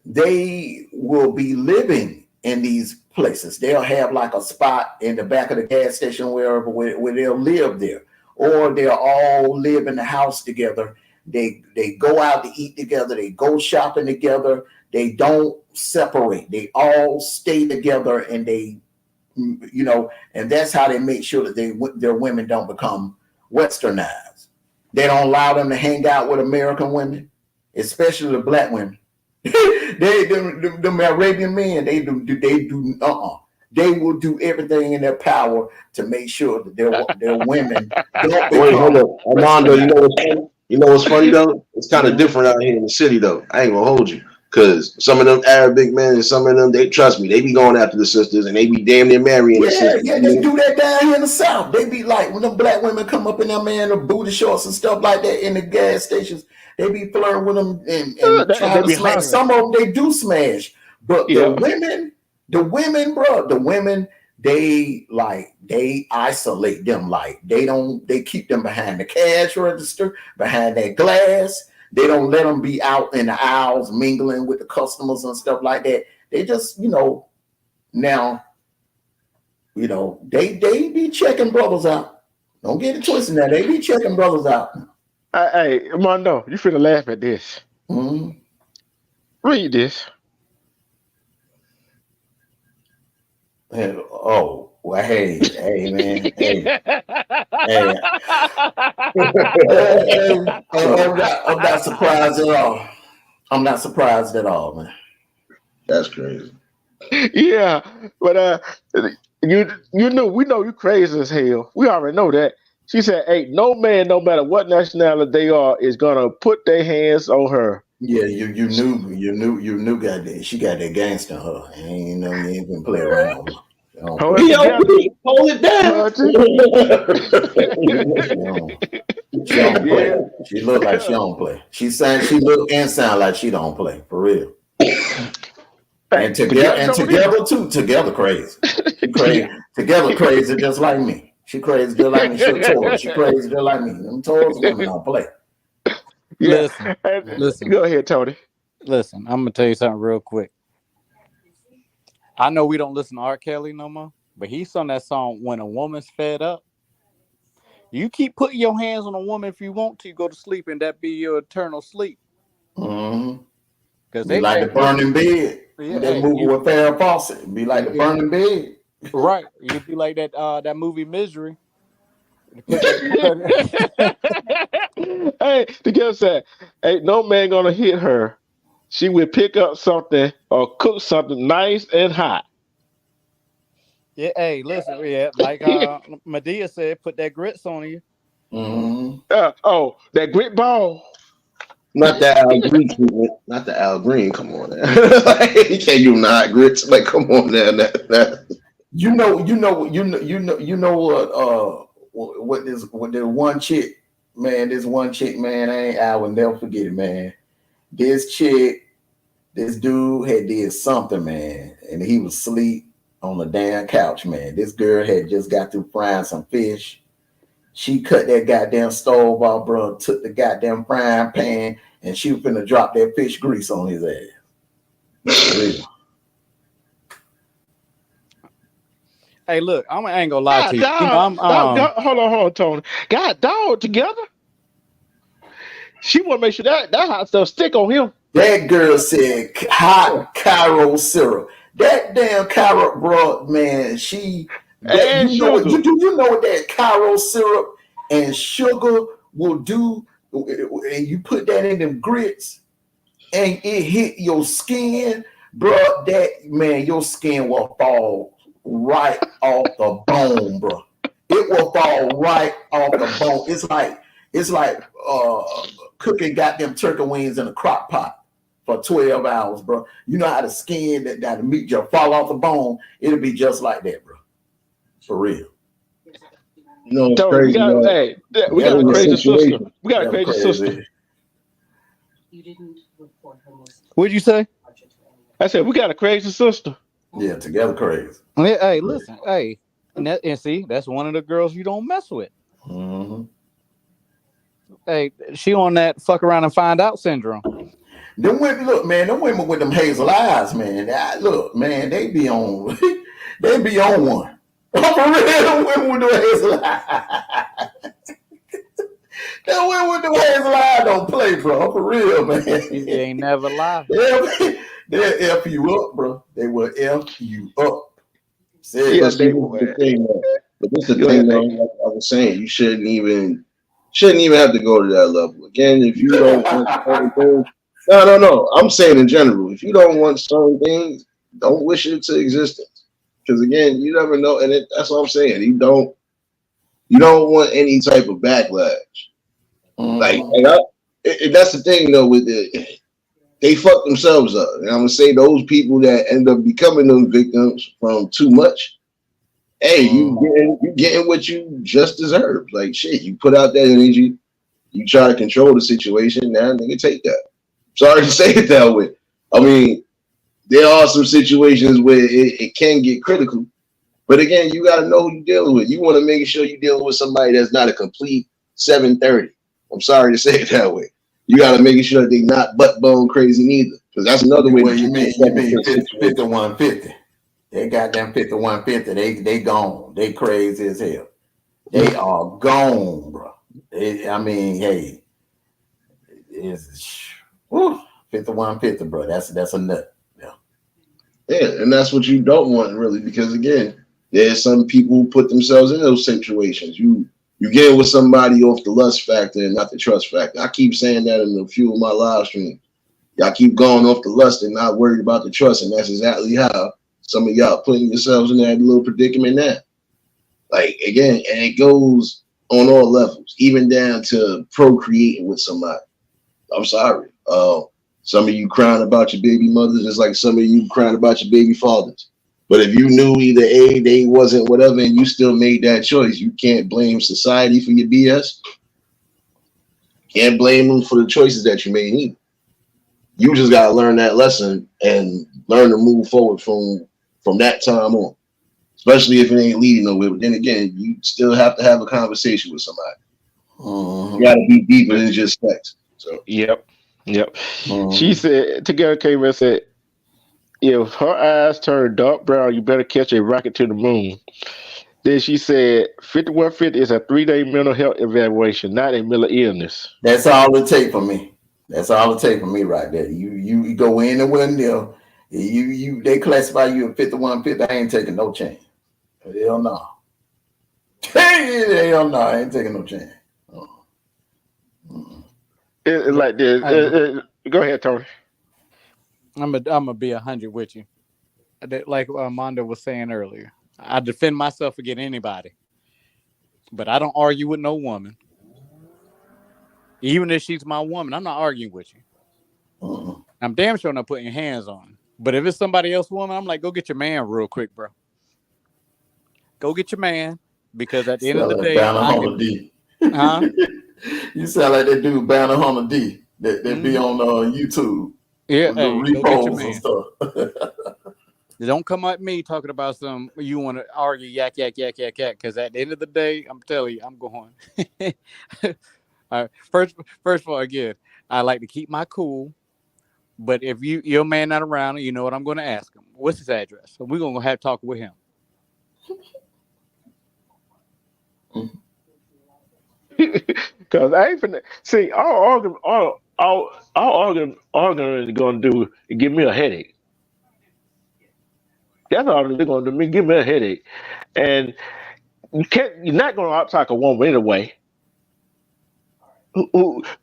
they will be living in these places. They'll have like a spot in the back of the gas station, wherever where they'll live there, or they'll all live in the house together. They go out to eat together. They go shopping together. They don't separate. They all stay together, and they, you know, and that's how they make sure that their women don't become westernized. They don't allow them to hang out with American women, especially the black women. The Arabian men, they will do everything in their power to make sure that their women don't Wait, hold become up, Armando. You know what's funny? You know what's funny though? It's kind of different out here in the city though. I ain't gonna hold you, cause some of them Arabic men and some of them, they trust me. They be going after the sisters and they be damn near marrying the sisters. Yeah, they do that down here in the South. They be like, when the black women come up in there, man, the booty shorts and stuff like that in the gas stations, they be flirting with them and trying to smash. Some of them they do smash, but the women, bro, they isolate them. Like they keep them behind the cash register, behind that glass. They don't let them be out in the aisles mingling with the customers and stuff like that. They just, now, they be checking brothers out. Don't get it twisted now. They be checking brothers out. Hey, Mondo, you finna laugh at this. Mm-hmm. Read this. Oh, well, hey, man, hey. I'm not surprised at all. I'm not surprised at all, man. That's crazy. Yeah, but we know you crazy as hell. We already know that. She said, "Hey, no man, no matter what nationality they are, is gonna put their hands on her." Yeah, you knew. Got that. She got that gangster in her. You ain't gonna play around. Hold it down. She don't play. She look like she don't play. She look and sound like she don't play for real. And together too. Together crazy. She crazy. Together crazy just like me. She crazy just like me. She crazy just like me. Them Taurus women don't play. Yeah. Listen. Go ahead, Tony. Listen, I'm gonna tell you something real quick. I know we don't listen to R. Kelly no more, but he sung that song "When a Woman's Fed Up." You keep putting your hands on a woman if you want to go to sleep, and that be your eternal sleep. Mm-hmm. Because they like the burning bed. Yeah, that movie with Farrah Fawcett. Be like the burning bed. Right. You'd be like that movie Misery. Hey, the girl said, "Ain't no man gonna hit her. She will pick up something or cook something nice and hot." Yeah, hey, listen, like Medea said, put that grits on you. Mm-hmm. That grit ball. Not the Al Green treatment. Not the Al Green. Come on, now. You can't do not grits. Like, come on, now. You know what this one chick, man. This one chick, man. I will never forget it, man. This dude had did something, man, and he was asleep on the damn couch, man. This girl had just got through frying some fish. She cut that goddamn stove off, bro, took the goddamn frying pan, and she was finna drop that fish grease on his ass. Hey, look, I ain't gonna lie to you. Hold on, Tony. God, dog together. She want to make sure that hot stuff stick on him. That girl said hot Cairo syrup. That damn carrot, bro, man. You know what that Cairo syrup and sugar will do? And you put that in them grits, and it hit your skin, bro. That man, your skin will fall right off the bone, bro. It will fall right off the bone. It's like cooking goddamn turkey wings in a crock pot for 12 hours, bro. You know how the skin that the meat just fall off the bone, it'll be just like that, bro. For real. You know, it's crazy. We got a crazy sister. We got a crazy sister. You didn't report her most. What'd you say? I said we got a crazy sister. Yeah, together crazy. Hey, listen, hey, and see, that's one of the girls you don't mess with. Mm-hmm. Hey, she on that fuck around and find out syndrome. Them women, look, man, them women with them hazel eyes, man. Look, man, they be on one. I'm for real, them women with them hazel eyes. Them women with them hazel eyes don't play, bro. I'm for real, man. They ain't never lie. They'll F you up, bro. They will F you up. Yeah, But see, this is the thing, though. But this is the thing, though. Like I was saying, you shouldn't even have to go to that level. Again, if you don't want certain things, no. I'm saying in general, if you don't want certain things, don't wish it to existence. Because again, you never know, and that's what I'm saying. You don't want any type of backlash. Like that's the thing, though. With it, they fuck themselves up, and I'm gonna say those people that end up becoming them victims from too much. Hey, you getting what you just deserve. Like shit, you put out that energy, you try to control the situation. Now, nigga, take that. Sorry to say it that way. I mean, there are some situations where it can get critical, but again, you got to know who you're dealing with. You want to make sure you're dealing with somebody that's not a complete 730. I'm sorry to say it that way. You got to make sure they're not butt bone crazy neither, because that's another way. You mean 5150? They got them 5150. They gone. They crazy as hell. They are gone, bro. I mean, hey, it's 5150, bro. That's a nut. Yeah, and that's what you don't want, really, because again, there's some people who put themselves in those situations. You get with somebody off the lust factor and not the trust factor. I keep saying that in a few of my live streams. Y'all keep going off the lust and not worried about the trust, and that's exactly how some of y'all putting yourselves in that little predicament now. Like, again, and it goes on all levels, even down to procreating with somebody. I'm sorry. Some of you crying about your baby mothers is like some of you crying about your baby fathers. But if you knew either A, they wasn't whatever, and you still made that choice, you can't blame society for your BS. Can't blame them for the choices that you made either. You just gotta learn that lesson and learn to move forward from that time on. Especially if it ain't leading nowhere. But then again, you still have to have a conversation with somebody. You gotta be deeper than just sex. So Yep. She said, Together came and said, if her eyes turn dark brown, you better catch a rocket to the moon. Then she said, 5150 is a 3-day mental health evaluation, not a mental illness. That's all it take for me. That's all it take for me right there. You go anywhere near, they classify you at 5150. I ain't taking no chance. Hell no. Hell no, I ain't taking no chance. It's like this. Go ahead, Tony. I'm gonna be 100 with you. Like Armando was saying earlier, I defend myself against anybody, but I don't argue with no woman. Even if she's my woman, I'm not arguing with you. I'm damn sure not putting your hands on her. But if it's somebody else's woman, I'm like, go get your man real quick, bro. Go get your man, because at the end of the day, you sound like that dude Banner Hunter D that be on YouTube. Yeah, hey, go get your man. And stuff. Don't come at me talking about some you want to argue yak, because at the end of the day, I'm telling you, I'm going. All right. First of all, again, I like to keep my cool. But if your man not around, you know what I'm going to ask him. What's his address? So we're going to have to talk with him. Because I ain't finna see all arguing is gonna do is give me a headache. That's all they're gonna do. Give me a headache, and you're not gonna out-talk a woman anyway.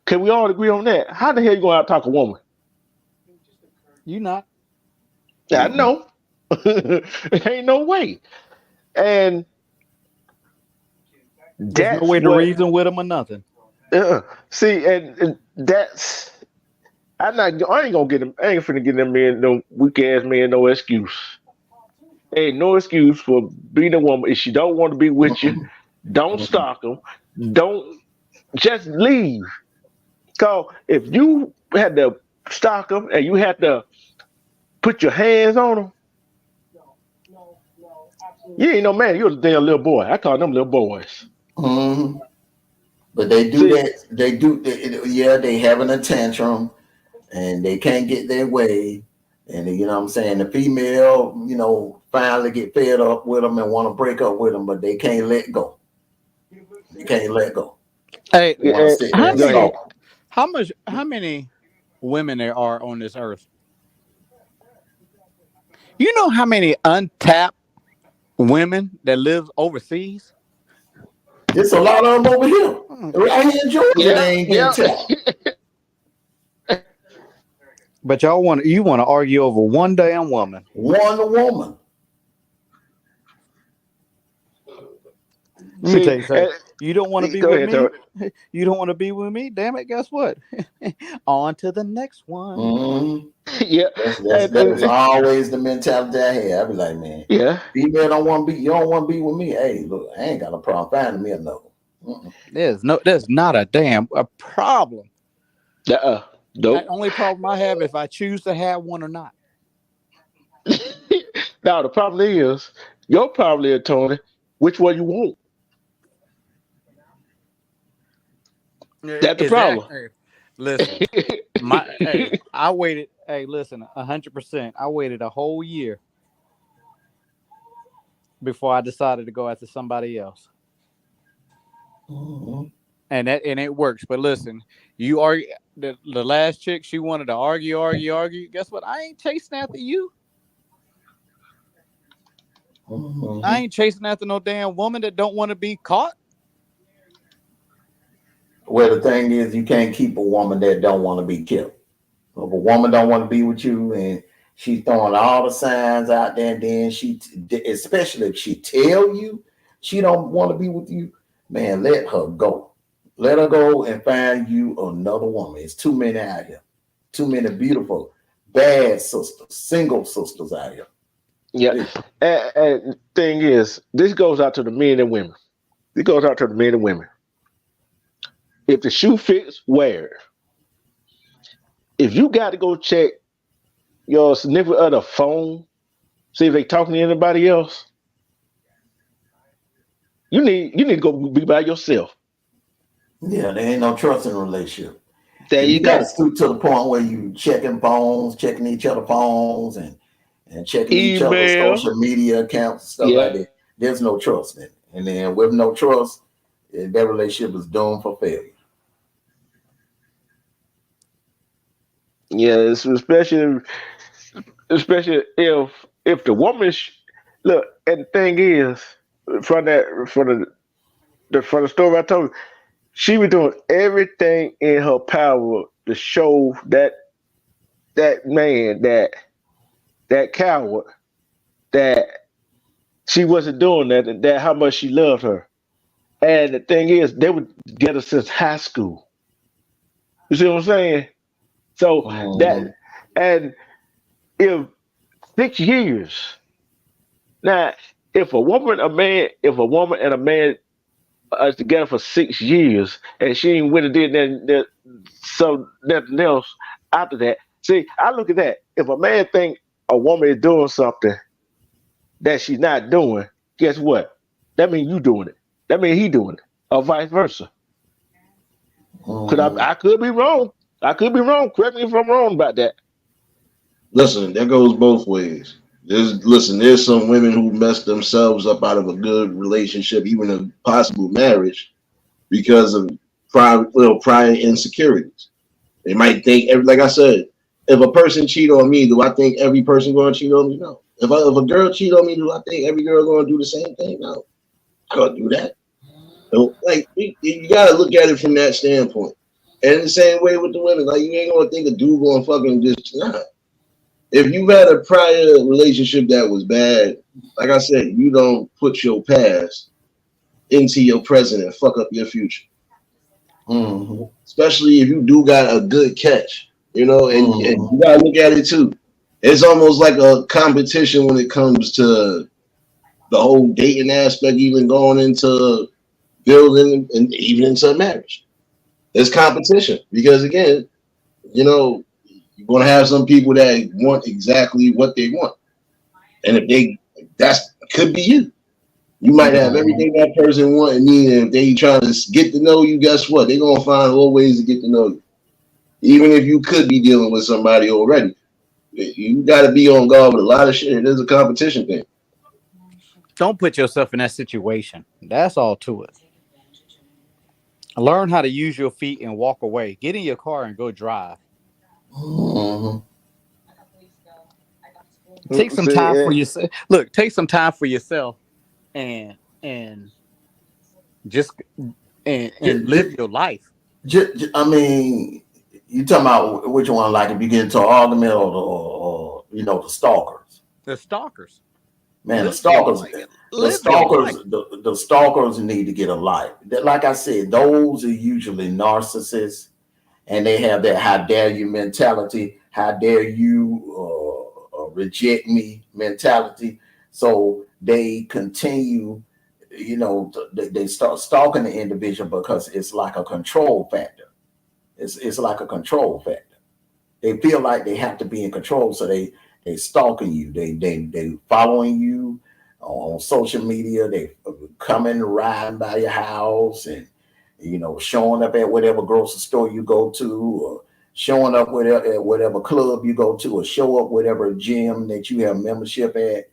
Can we all agree on that? How the hell you gonna out-talk a woman? You not. I know. Ain't no way. And there's no way to reason with them or nothing. See, and that's I ain't gonna get them. I ain't finna get them men, no weak ass man, no excuse. Ain't no excuse for being a woman. If she don't want to be with you, don't stalk them. Don't just leave. Cause if you had to stalk them and you had to put your hands on them, you ain't no man. You're a damn little boy. I call them little boys. But they do that. They having a tantrum, and they can't get their way. And you know what I'm saying? The female, you know, finally get fed up with them and want to break up with them, but they can't let go. They can't let go. Hey, They want to sit there and stalk. how many women there are on this earth? You know how many untapped women that live overseas? There's a lot of them over here. Right here in Georgia, they ain't getting tapped. But you want to argue over one damn woman. One woman. Let me tell you something. You don't want to be Go with ahead, me. You don't want to be with me. Damn it! Guess what? On to the next one. Mhm. Yeah. That's always the mentality I had. I be like, man, Yeah. female don't want to be. You don't want to be with me. Hey, look, I ain't got a problem finding me another. There's not a problem. Nope. The only problem I have if I choose to have one or not. Now the problem is, your problem is, Tony, which one you want? That's the problem. Hey, listen, I waited. Hey, listen, 100%. I waited a whole year before I decided to go after somebody else. Mm-hmm. And it works. But listen, you argue the last chick, she wanted to argue. Guess what? I ain't chasing after you. Mm-hmm. I ain't chasing after no damn woman that don't want to be caught. Well, the thing is, you can't keep a woman that don't want to be killed. If a woman don't want to be with you and she's throwing all the signs out there, and then especially if she tell you she don't want to be with you, man, let her go. Let her go and find you another woman. It's too many out here. Too many beautiful, bad sisters, single sisters out here. Yeah. And thing is, this goes out to the men and women. It goes out to the men and women. If the shoe fits, wear it. If you got to go check your significant other phone, see if they talking to anybody else, you need to go be by yourself. Yeah, there ain't no trust in a relationship. There you got go. to stoop to the point where you checking phones, checking each other's phones, and checking each other's Email. social media accounts, stuff like that. There's no trust in it. And then with no trust, that relationship is doomed for failure. Yeah, especially if the woman look, and the thing is, from the story I told you, she was doing everything in her power to show that man, that coward, that she wasn't doing that how much she loved her. And the thing is, they would get her since high school. You see what I'm saying? So that, and if 6 years, now if a woman and a man are together for 6 years and she ain't went and did nothing else after that. See, I look at that. If a man think a woman is doing something that she's not doing, guess what? That means you doing it. That means he doing it, or vice versa. Because I could be wrong. I could be wrong. Correct me if I'm wrong about that. Listen, that goes both ways. There's some women who mess themselves up out of a good relationship, even a possible marriage, because of prior insecurities. They might think, like I said, if a person cheat on me, do I think every person going to cheat on me? No. If a girl cheat on me, do I think every girl going to do the same thing? No. I don't do that. So, like, you got to look at it from that standpoint. And the same way with the women, like, you ain't going to think a dude going to fucking just not. If you've had a prior relationship that was bad, like I said, you don't put your past into your present and fuck up your future. Mm-hmm. Especially if you do got a good catch, and you gotta look at it too. It's almost like a competition when it comes to the whole dating aspect, even going into building and even into marriage. There's competition because again, you're going to have some people that want exactly what they want. And if that could be you. You might have everything that person wants and need, and if they trying to get to know you, guess what? They're going to find all ways to get to know you. even if you could be dealing with somebody already. You got to be on guard with a lot of shit. It is a competition thing. Don't put yourself in that situation. That's all to it. Learn how to use your feet and walk away. Get in your car and go drive. Mhm. Take some See, time for yourself. Look, take some time for yourself and just and live your life. I mean, you talking about which one? Like if you get into an argument or the stalkers. The stalkers. Man, Live your life. Live your life. the stalkers need to get a life. Like I said, those are usually narcissists, and they have that "how dare you" mentality. How dare you reject me mentality? So they continue, they start stalking the individual because it's like a control factor. It's like a control factor. They feel like they have to be in control, so they stalking you. They following you on social media. They coming riding by your house and showing up at whatever grocery store you go to, or showing up at whatever club you go to, or show up whatever gym that you have membership at.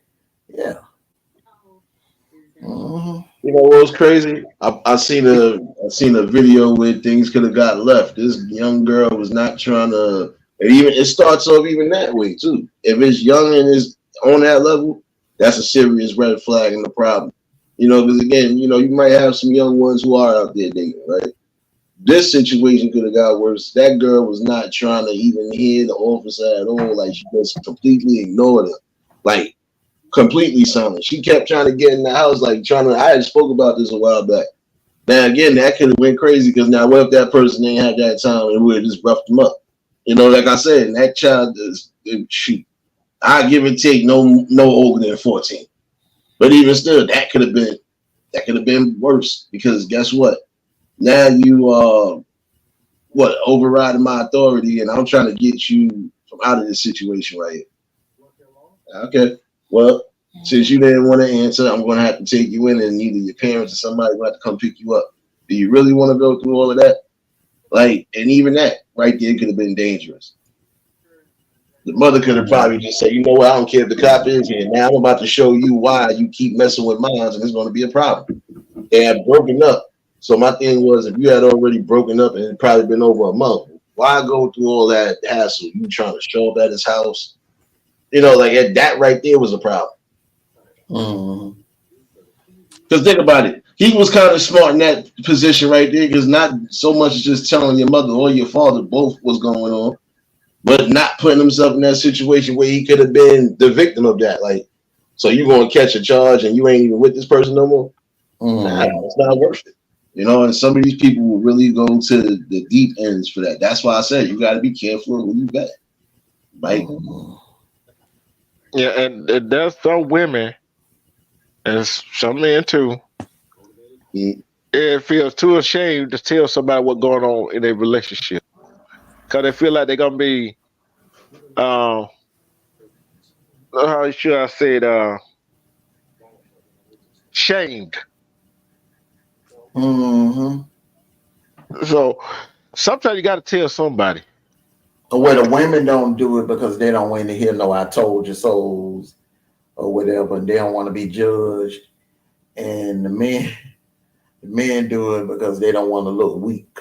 Yeah. Mm-hmm. You know what was crazy? I seen a video where things could have got left. This young girl was not trying to, and even it starts off even that way too. If it's young and is on that level, that's a serious red flag and a problem. Because again, you might have some young ones who are out there dating, right? This situation could have got worse. That girl was not trying to even hear the officer at all. Like she just completely ignored her. Like completely silent. She kept trying to get in the house, like I had spoke about this a while back. Now again, that could have went crazy because now what if that person ain't had that time and we would just roughed them up? Like I said, and that child is shoot. I give and take no older than 14. But even still, that could have been worse because guess what? Now you overriding my authority and I'm trying to get you from out of this situation right here. Okay. Well, since you didn't want to answer, I'm going to have to take you in, and either your parents or somebody will have to come pick you up. Do you really want to go through all of that? Like, and even that right there could have been dangerous. The mother could have probably just said, you know what, I don't care if the cop is here. Now I'm about to show you why you keep messing with mines, and it's going to be a problem. They had broken up. So my thing was, if you had already broken up and it had probably been over a month, why go through all that hassle? You trying to show up at his house? Like that right there was a problem. Because think about it. He was kind of smart in that position right there because not so much as just telling your mother or your father both what's going on, but not putting himself in that situation where he could have been the victim of that. Like, so you going to catch a charge and you ain't even with this person no more? Nah, it's not worth it. And some of these people will really go to the deep ends for that. That's why I said you got to be careful of who you bet. Right? Yeah, and there's some women and some men too. It feels too ashamed to tell somebody what's going on in their relationship because they feel like they're gonna be, how should I say it, shamed. So sometimes you got to tell somebody. Where the women don't do it because they don't want to hear no "I told you so's" or whatever, and they don't want to be judged. And the men do it because they don't want to look weak.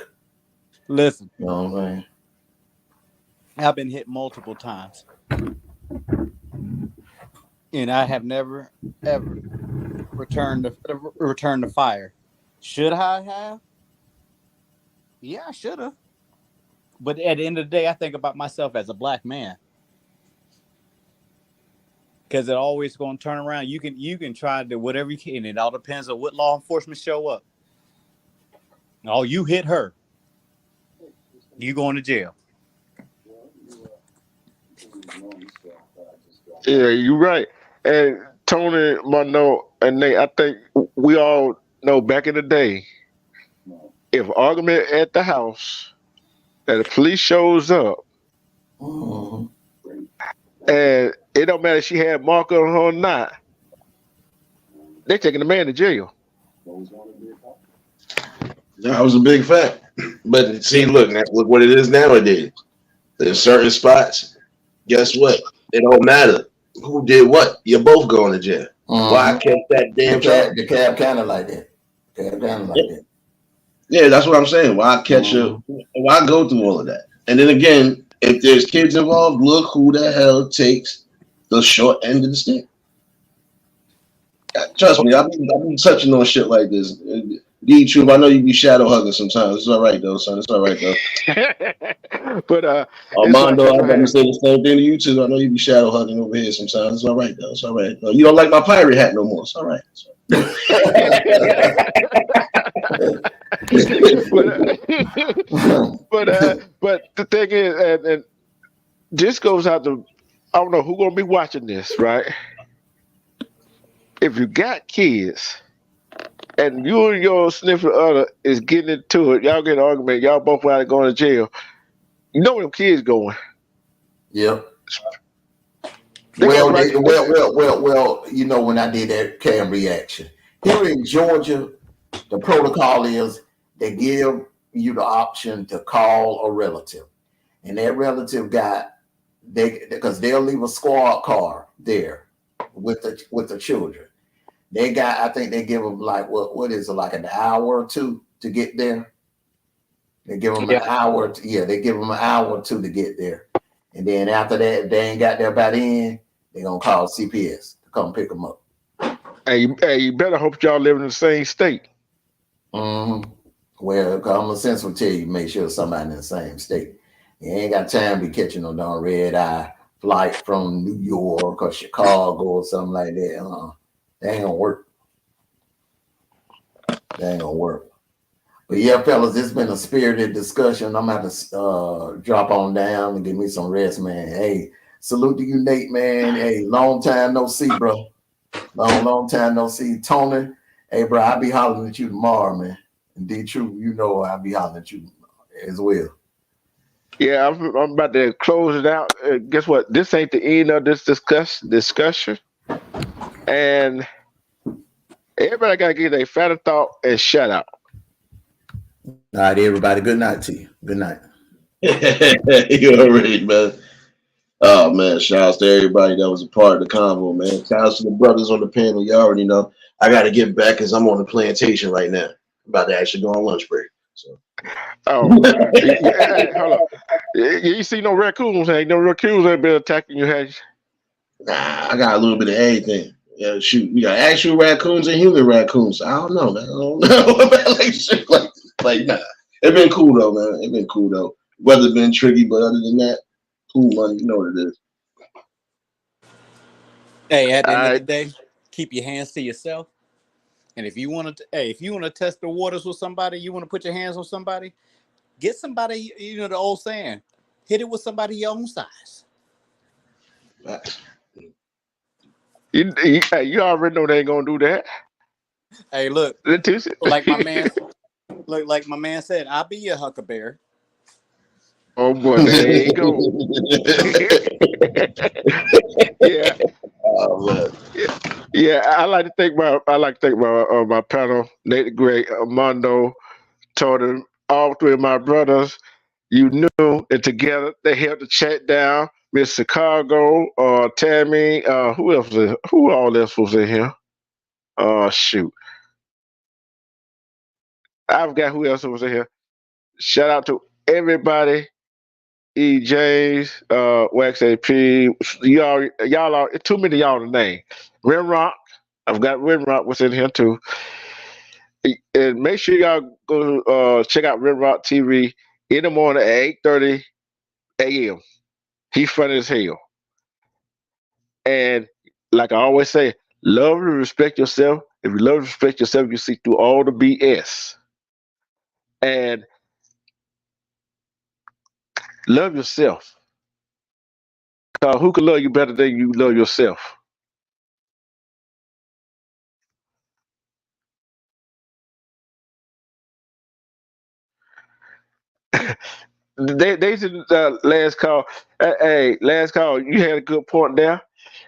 Listen, You know what I'm saying? I've been hit multiple times, and I have never ever returned the fire. Should I have? Yeah, I should have. But at the end of the day, I think about myself as a black man. Because it always going to turn around. You can try to do whatever you can. It all depends on what law enforcement show up. Oh, you hit her. You going to jail. Yeah, you're right. And Tony, Monroe, and Nate, I think we all know back in the day, if argument at the house, that the police shows up, and it don't matter if she had marker on her or not, they taking the man to jail. That was a big fact. But see, look what it is nowadays. There's certain spots. Guess what? It don't matter who did what. You're both going to jail. Why catch that damn charge? The cab kind of like that. Cab kind of like that. Yeah, that's what I'm saying. Why catch why go through all of that? And then again, if there's kids involved, look who the hell takes the short end of the stick. Trust me, I've been touching on shit like this. D-Troop, I know you be shadow hugging sometimes. It's all right though, son. It's all right though. But Armando, I'm gonna say the same thing to you too. I know you be shadow hugging over here sometimes. It's all right though. It's all right. No, you don't like my pirate hat no more. It's all right. But the thing is, and this goes out to, I don't know who's gonna be watching this, right? If you got kids and you and your significant other is getting into it, y'all get an argument, y'all both out going to jail. You know where them kids going. Yep. Well, you know, when I did that cam reaction, here in Georgia, the protocol is they give you the option to call a relative. And that relative because they'll leave a squad car there with the children. I think they give them like what is it, like an hour or two to get there. They give them an hour. They give them an hour or two to get there, and then after that, if they ain't got there by then, they gonna call CPS to come pick them up. Hey, you better hope y'all live in the same state. Mm-hmm. Well, common sense will tell you make sure somebody in the same state. You ain't got time to be catching no darn red eye flight from New York or Chicago or something like that. That ain't gonna work. That ain't gonna work. But yeah, fellas, it's been a spirited discussion. I'm gonna have to drop on down and give me some rest, man. Hey, salute to you, Nate, man. Hey, long time no see, bro. Long time no see. Tony, hey, bro, I'll be hollering at you tomorrow, man. And D-True, you know I'll be hollering at you as well. Yeah, I'm about to close it out. Guess what? This ain't the end of this discussion. And everybody got to get a final thought and shout out. All right, everybody. Good night to you. Good night. You already, man. Oh, man. Shout out to everybody that was a part of the convo, man. Shout out to the brothers on the panel. You already know. I got to get back because I'm on the plantation right now. I'm about to actually go on lunch break. So. Oh, hey, hold on. You see no raccoons? Ain't no raccoons ain't been attacking you, have you? Nah, I got a little bit of everything. Yeah, shoot, we got actual raccoons and human raccoons. I don't know, man. I don't know about like shit like nah. It's been cool though, man. It's been cool though. Weather been tricky, but other than that, cool money. You know what it is. Hey, at the end of the day, keep your hands to yourself. And if you want to, test the waters with somebody, you want to put your hands on somebody, get somebody. You know the old saying, hit it with somebody your own size. You already know they ain't gonna do that. Hey, look, like my man said, I'll be your huckleberry. Oh boy, there you go. Yeah. Yeah, I like to thank my panel, Nate the Great, Armando, Tony, all three of my brothers. You knew, and together they held the chat down. Miss Chicago, Tammy, who all else was in here? Shoot. I forgot who else was in here. Shout out to everybody. E. James, Wax AP, y'all are too many of y'all to name. Rim Rock, I've got Rim Rock was in here too. And make sure y'all go check out Rim Rock TV in the morning at 8:30 a.m. He's funny as hell. And like I always say, love and respect yourself. If you love and respect yourself, you see through all the BS. And love yourself. Because who can love you better than you love yourself? They said last call. Hey, last call. You had a good point there.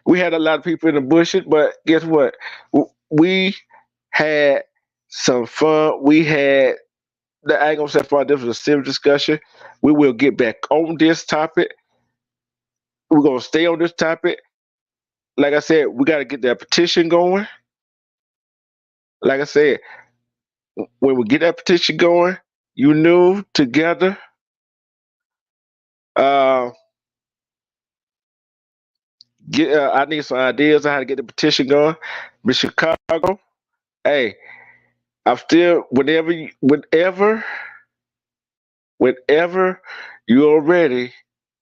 We had a lot of people in the bushes, but guess what? We had some fun. We had I ain't gonna say far. This was a serious discussion. We will get back on this topic. We're gonna stay on this topic. Like I said, we got to get that petition going. Like I said, when we get that petition going, you knew together. I need some ideas on how to get the petition going. Miss Chicago, hey, I'm still whenever you're ready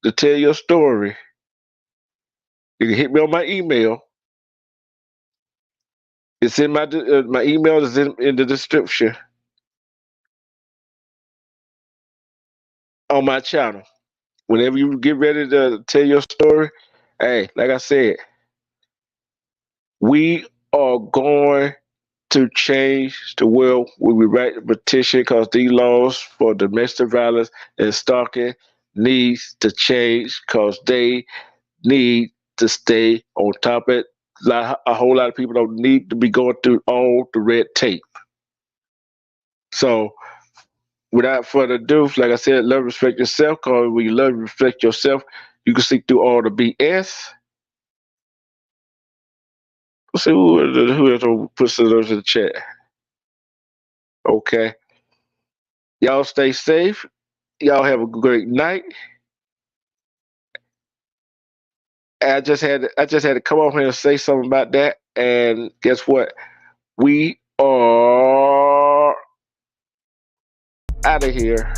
to tell your story, you can hit me on my email. It's in my email is in the description on my channel. Whenever you get ready to tell your story, hey, like I said, we are going to change the world when we write the petition because these laws for domestic violence and stalking needs to change because they need to stay on top of it. A whole lot of people don't need to be going through all the red tape. So without further ado, like I said, love, respect yourself, because when you love and respect yourself, you can see through all the BS. Let's see who else puts those in the chat. Okay. Y'all stay safe. Y'all have a great night. I just had to come on here and say something about that. And guess what? We are out of here.